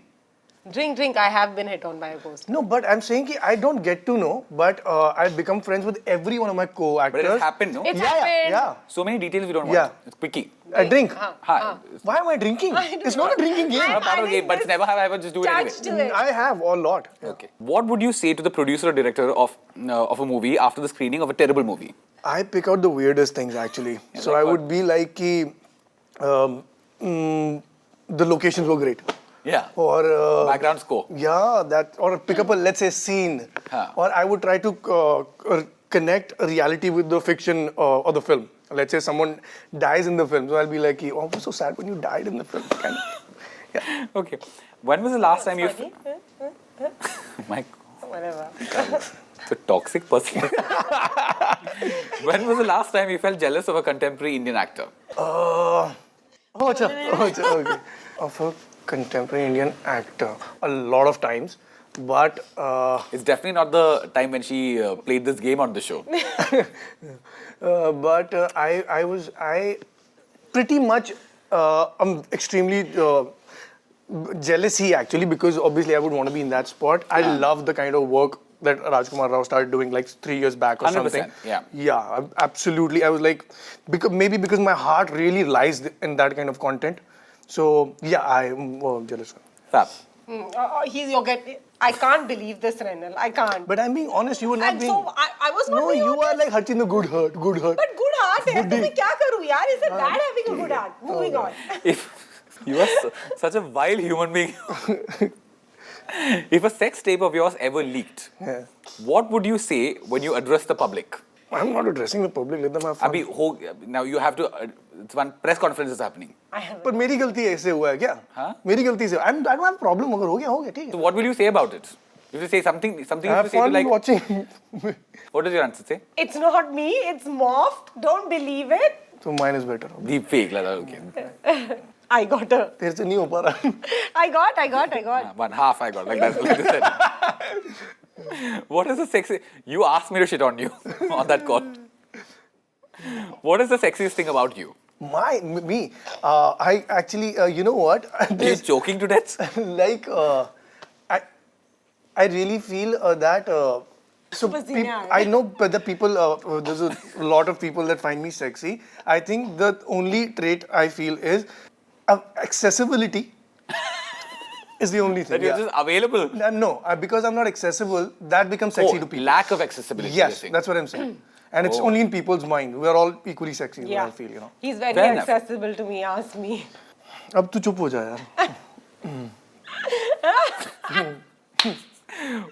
do. Drink. I have been hit on by a ghost. No, but I'm saying कि I don't get to know, but I've become friends with every one of my co-actors. But it has happened, no? It's Yeah, happened. yeah. So many details we don't want. Yeah. It's quickie. I drink. Hi. Why am I drinking? It's not a drinking game. Not part of the game, but there's never have I ever just do it anyway. touch to it. I have a lot. Okay. What would you say to the producer or director of a movie after the screening of a terrible movie? I pick out the weirdest things actually. So like I what? would be like कि the locations were great. Yeah. Or Background score. yeah, that or pick up a let's say scene. Huh. Or I would try to connect a reality with the fiction or the film. Let's say someone dies in the film, so I'll be like, oh, I was so sad when you died in the film. Kind of. Yeah. Okay. When was the last time you... Funny. My Whatever. the toxic person. When was the last time you felt jealous of a contemporary Indian actor? Okay. Of a contemporary Indian actor, a lot of times, but It's definitely not the time when she played this game on the show. I pretty much I'm extremely jealous he actually because obviously I would want to be in that spot. I love the kind of work that Rajkumar Rao started doing like 3 years back or 100%, something. yeah. Absolutely. I was like, because my heart really lies in that kind of content. So yeah, I'm jealous. Fab. I can't believe this, Renal. I can't. But I'm being honest, you were not And being. so I was not No, being you honest. are like hurting the good hurt. But good heart है तो Buddhi. मैं क्या करूँ यार? Is it bad having a good heart? Moving on. If you are such a vile human being. If a sex tape of yours ever leaked, Yeah. what would you say when you address the public? I'm not addressing the public. Let them have fun. Now you have to. It's one press conference is happening. I have. पर मेरी गलती है इससे हुआ है क्या? हाँ? मेरी गलती से. I don't have problem अगर हो गया ठीक So है. what will you say about it? You have to say something. I You have have to say to fun like. watching. What does your answer say? It's not me. It's morphed. Don't believe it. So mine is better. Deep fake. Like that, okay. I got her. तेरे से नहीं हो पा रहा. I got. One half I got. Like that. Like I said. What is the sexy? You asked me to shit on you on that call. What is the sexiest thing about you? Me. I actually, you know what? Are you choking to death? Like, I really feel that. So Pasina. I know the people. There's a lot of people that find me sexy. I think the only trait I feel is accessibility. Is the only thing. That you're just available. No, because I'm not accessible, that becomes sexy to people. Lack of accessibility. you're Yes, saying. that's what I'm saying. And it's only in people's mind. We are all equally sexy. Yeah. I feel, you know. He's very Fair enough. accessible to me. Ask me. अब तू चुप हो जा यार.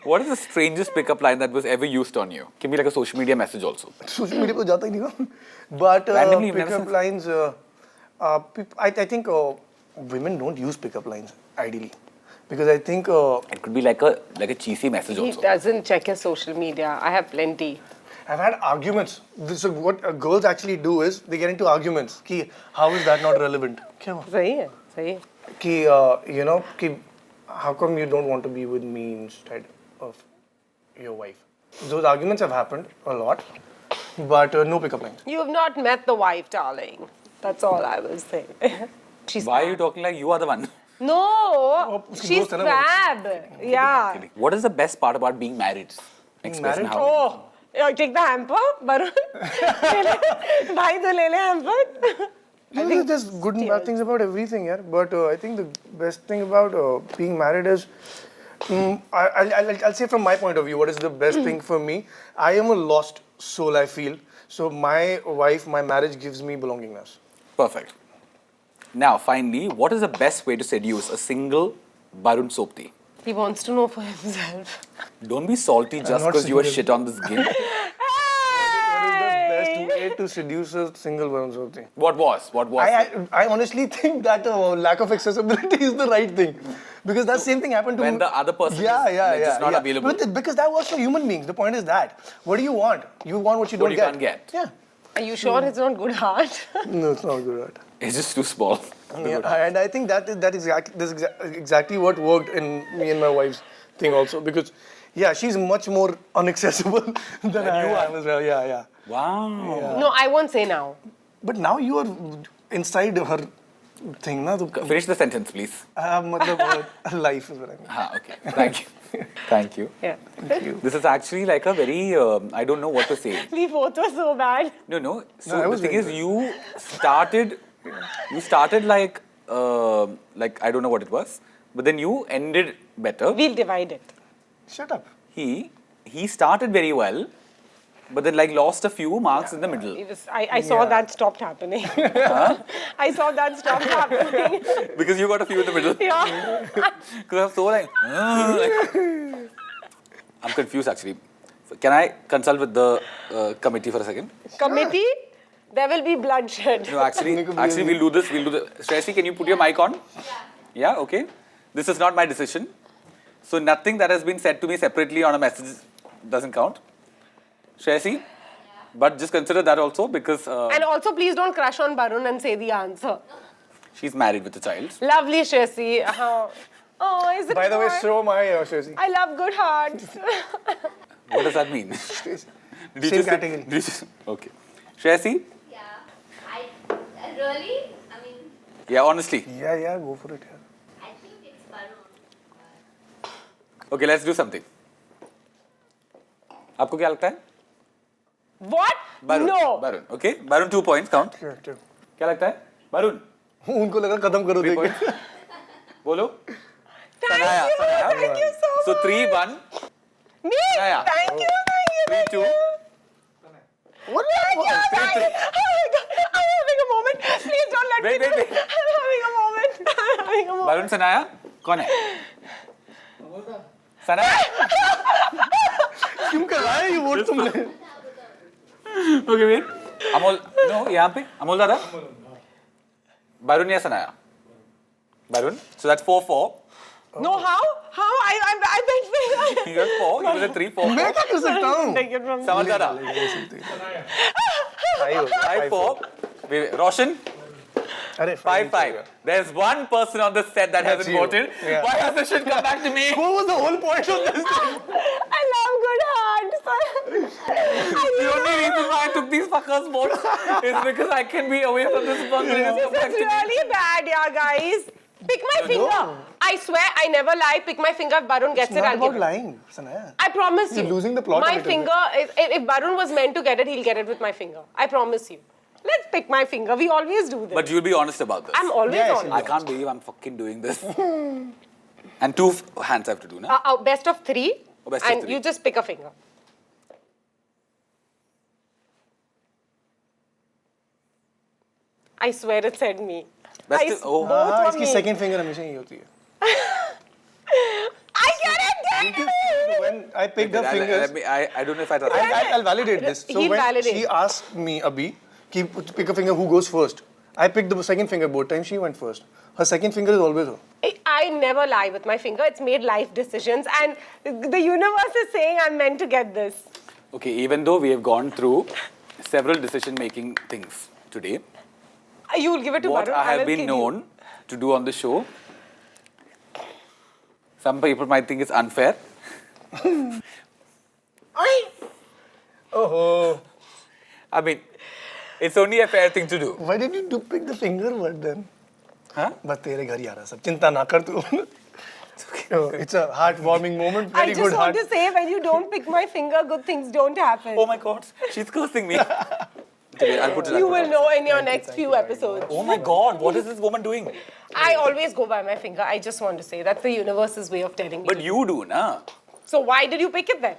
What is the strangest pickup line that was ever used on you? Can be like a social media message also. Social media पे जाता ही नहीं ना. But Randomly, you've never pickup seen- lines, I think women don't use pickup lines ideally, because I think It could be like a cheesy message He also. doesn't check his social media. I have plenty. I've had arguments. So what girls actually do is they get into arguments. कि how is that not relevant? क्या हुआ? सही है, सही है. कि you know कि how come you don't want to be with me instead of your wife? Those arguments have happened a lot, but no pickup lines. You have not met the wife, darling. That's all I will say. She's Why are you fab. talking like you are the one? No, उसकी she's दोस्त है ना वो. fab. Yeah. What is the best part about being married? Express married? how. Oh, take the hamper, Varun. Bhai, to le le hamper. I think there's good and bad things about everything, yeah. But I think the best thing about being married is, I'll say from my point of view, what is the best thing for me? I am a lost soul, I feel. So my wife, my marriage gives me belongingness. Perfect. Now, finally, what is the best way to seduce a single Barun Sopti? He wants to know for himself. Don't be salty just not because you were single. shit on this game. What is the best way to seduce a single Varun Sopti? What was? I honestly think that lack of accessibility is the right thing, because that same thing happened to When me. the other person yeah, is yeah, like, yeah, just not yeah. available. Because that works for human beings. The point is that what do you want? You want what you What don't you get. can't get. Yeah. Are you sure it's not good heart? No, it's not good. Right? It's just too small. Yeah, and I think that's exactly what worked in me and my wife's thing also, because yeah, she's much more inaccessible than I am as well. Yeah, yeah. Wow. No, I won't say now. But now you are inside her thing, na? तो Finish the sentence, please. मतलब life is what I mean. Ah, okay. Thank you. Thank you. Yeah. Thank you. This is actually like a very, I don't know what to say. We both were so bad. No. So I the was thing very is, you started like I don't know what it was, but then you ended better. We'll divide it. Shut up. He started very well, but then like lost a few marks in the middle. I saw that stopped happening. I saw that stopped happening. Because you got a few in the middle. Yeah. Because I'm so like, I'm confused actually. Can I consult with the committee for a second? Committee, there will be bloodshed. No, actually we'll do this. Shreyasi, can you put your mic on? Yeah, okay. This is not my decision. So nothing that has been said to me separately on a message doesn't count. Shreyasi, but just consider that also because And also, please don't crush on Barun and say the answer. she's married with a child. Lovely, Shreyasi. Oh, is it By the way, more? so my Shazi. I love good hearts. What does that mean? Did you Same just- category. did you just- okay. Shreyasi? Yeah, I really, I mean, Yeah, honestly. Yeah, go for it. Yeah. I think it's Varun. Okay, let's do something. आपको क्या लगता है? What? Barun. No. Barun. Okay. Barun 2 points count. Sure. क्या लगता है? Barun. उनको लगा खत्म करो 3 देख points. बोलो. Thank Sanaya, you. Sanaya. Thank you so much. So 3-1. Me? Sanaya. Thank you. 3-2. What? Thank you. Oh my God. I'm having a moment. Please don't let Wait, me. wait. I'm having a moment. I'm having a moment. Barun Sanaya. कौन है? Sanaya. क्यों कर रहा है ये vote तुमने? Okay, wait. Amol. No, यहाँ पे. अमोल दादा. Barun या Sanaya? Barun. So that's 4-4. No, how? How? I bet. You got 4. You was at 3-4. मैं क्या कर सकता हूँ? Take it from समझ दादा. 5-4. Wait. Roshan. अरे 5-5. There's one person on the set that hasn't you. voted. Yeah. Why has this shit come back to me? What was the whole point of this? I love good hearts. The only reason why I took these fuckers' votes is because I can be away from this one. This is really bad, yeah, guys. Pick my finger. I swear, I never lie. Pick my finger. If Barun gets It's it, not I'll about give it. lying, Sanaya. I promise you. You're losing the plot a My little finger, if Barun was meant to get it, he'll get it with my finger. I promise you. Let's pick my finger. We always do this. But you'll be honest about this. I'm always Yes, honest. I can't believe I'm fucking doing this. And 2 hands I have to do now. Best of 3. Oh, best of and 3. you just pick a finger. I swear it said me. Best I of- oh. both were इसकी me. second finger हमेशा ही होती है. I get it, get it! When when I picked her fingers, I don't know if I trust that. I'll validate this. So He'll when validate. she asked me, Abhi, pick a finger, who goes first? I picked the second finger both times. She went first. Her second finger is always her. I never lie with my finger. It's made life decisions, and the universe is saying I'm meant to get this. Okay, even though we have gone through several decision-making things today, You'll give it to what Varun. I have will been kid known to do on the show, some people might think it's unfair. Oh, I mean, it's only a fair thing to do. why did you pick the finger word then? Huh? बस तेरे घर ही आ रहा सब चिंता ना कर तू. Oh, it's a heartwarming moment. I Very just good want heart. to say, when you don't pick my finger, good things don't happen. Oh my God, she's cursing me. Okay, I'll put it. You will know in your next few episodes. Oh my God, what is this woman doing? I always go by my finger. I just want to say that's the universe's way of telling me. But you do, na? So why did you pick it then?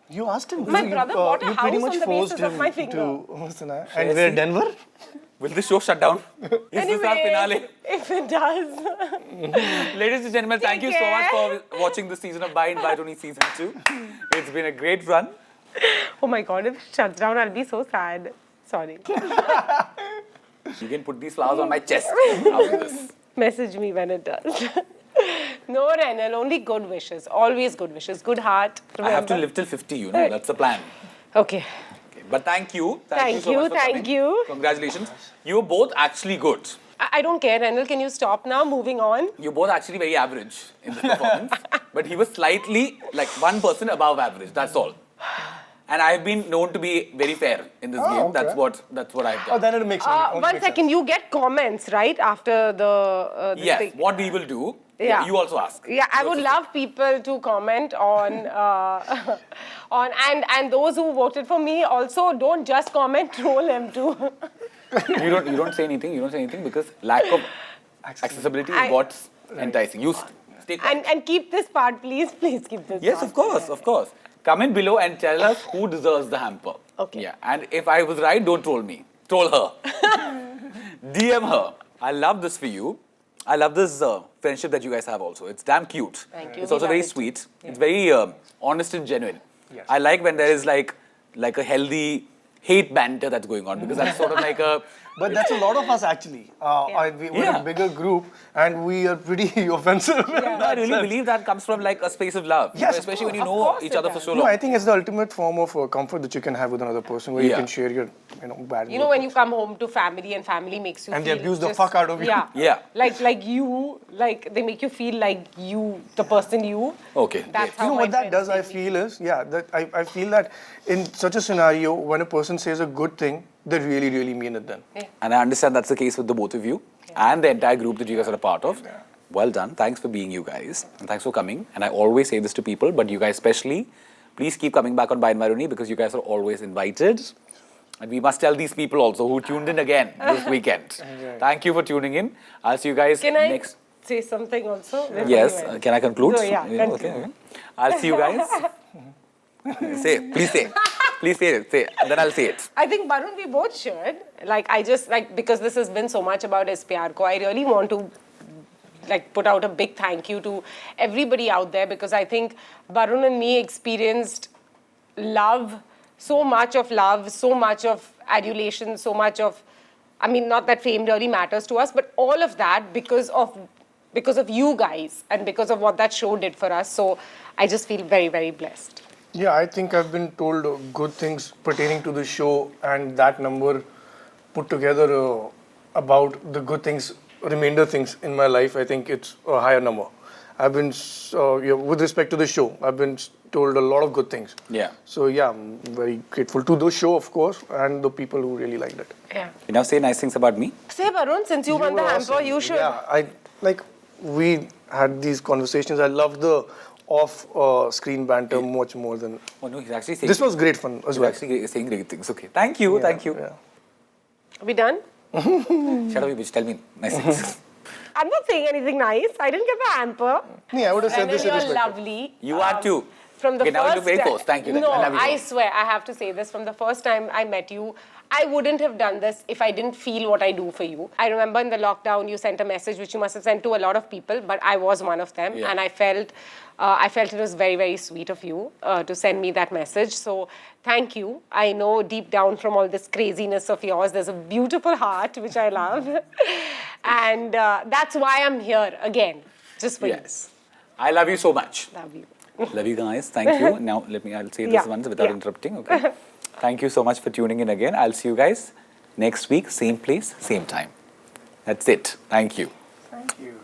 You asked him. My brother bought a you pretty house much on the forced basis of him my finger. to, and where Denver? Will the show shut down? Is this our finale? If it does. Ladies and gentlemen, thank you Take so much care. for watching this season of Buy and Buy Tony season 2. It's been a great run. Oh my God, if it shuts down, I'll be so sad. Sorry. You can put these flowers on my chest after this. Message me when it does. No, Renal, only good wishes. Always good wishes. Good heart. I have to remember. live till 50, you know, that's the plan. Okay. Okay, but thank you. Thank so you, much for thank coming. you. Congratulations. You were both actually good. I don't care, Renal. Can you stop now? Moving on. You're both actually very average in this performance. But he was slightly, like 1% above average, that's all. And I've been known to be very fair in this game. okay. That's what I've done. Oh, then it makes sense. Only One makes second. You get comments, right? After the this Yes, thing. what we will do, Yeah. you also ask. Yeah, I You would also love people to comment on and those who voted for me also don't just comment, troll him too. You don't say anything. You don't say anything because lack of accessibility is what's enticing. You stay quiet. and keep this part, please keep this. Yes, part. of course, of course. Comment below and tell us who deserves the hamper. Okay. Yeah, and if I was right, don't troll me. Troll her. DM her. I love this for you. I love this friendship that you guys have also. It's damn cute. Thank you. It's also We very love it. sweet. It's very honest and genuine. Yes. I like when there is like a healthy hate banter that's going on because that's sort of like a. But that's a lot of us actually. We're Yeah. a bigger group and we are pretty offensive. No, I really believe that comes from like a space of love. Yes, of especially when you Of know course each it other for does. so No, long. I think it's the ultimate form of comfort that you can have with another person where you Yeah. can share your, bad You know when you come home to family and family makes you And they feel abuse the just- fuck out of you. Yeah. Yeah. Like they make you feel like you, the person you. Okay, That's great. how You know my what that friends does, I make me feel is, that I feel that in such a scenario, when a person says a good thing, they really, really mean it then. And I understand that's the case with the both of you and the entire group that you guys are a part of. Well done. Thanks for being you guys. And thanks for coming. And I always say this to people, but you guys especially, please keep coming back on By and Maroni because you guys are always invited. And we must tell these people also who tuned in again this weekend. Thank you for tuning in. I'll see you guys Can I next. say something also? before Yes. you end? Can I conclude? No, yeah, Okay, conclude. okay. I'll see you guys. Please say. Please say it. Say it. And then I'll say it. I think Varun, we both should. Because this has been so much about SPRCO, I really want to put out a big thank you to everybody out there because I think Varun and me experienced love, so much of adulation, so much of, not that fame really matters to us, but all of that because of you guys and because of what that show did for us. So I just feel very, very blessed. Yeah, I think I've been told good things pertaining to the show, and that number put together about the good things, remainder things in my life, I think it's a higher number. I've been, with respect to the show, I've been told a lot of good things. Yeah. So yeah, I'm very grateful to the show, of course, and the people who really liked it. Yeah. You now say nice things about me. Say Varun, since you won the were hamper, awesome. you should. Yeah, we had these conversations. I love the off-screen banter much more than. Oh no, he's actually saying. This was great fun as He's well. actually saying great things. Okay. Thank you. Thank you. Yeah. Are we done? Shut up, you bitch. Tell me nice things. I'm not saying anything nice. I didn't get the hamper. Yeah, I would have said And this you're irrespective. lovely. You are too. from the Okay, now it first looks very forced. Thank you then. No, I love you I so. swear, I have to say this. From the first time I met you, I wouldn't have done this if I didn't feel what I do for you. I remember in the lockdown, you sent a message which you must have sent to a lot of people, but I was one of them, Yeah. and I felt it was very, very sweet of you to send me that message. So thank you. I know deep down from all this craziness of yours, there's a beautiful heart which I love, and that's why I'm here again, just for Yes. I love you so much. you. Love you. Love you guys. Thank you. Now, I'll say this Yeah, once without yeah. interrupting, okay? Thank you so much for tuning in again. I'll see you guys next week, same place, same time. That's it. Thank you. Thank you.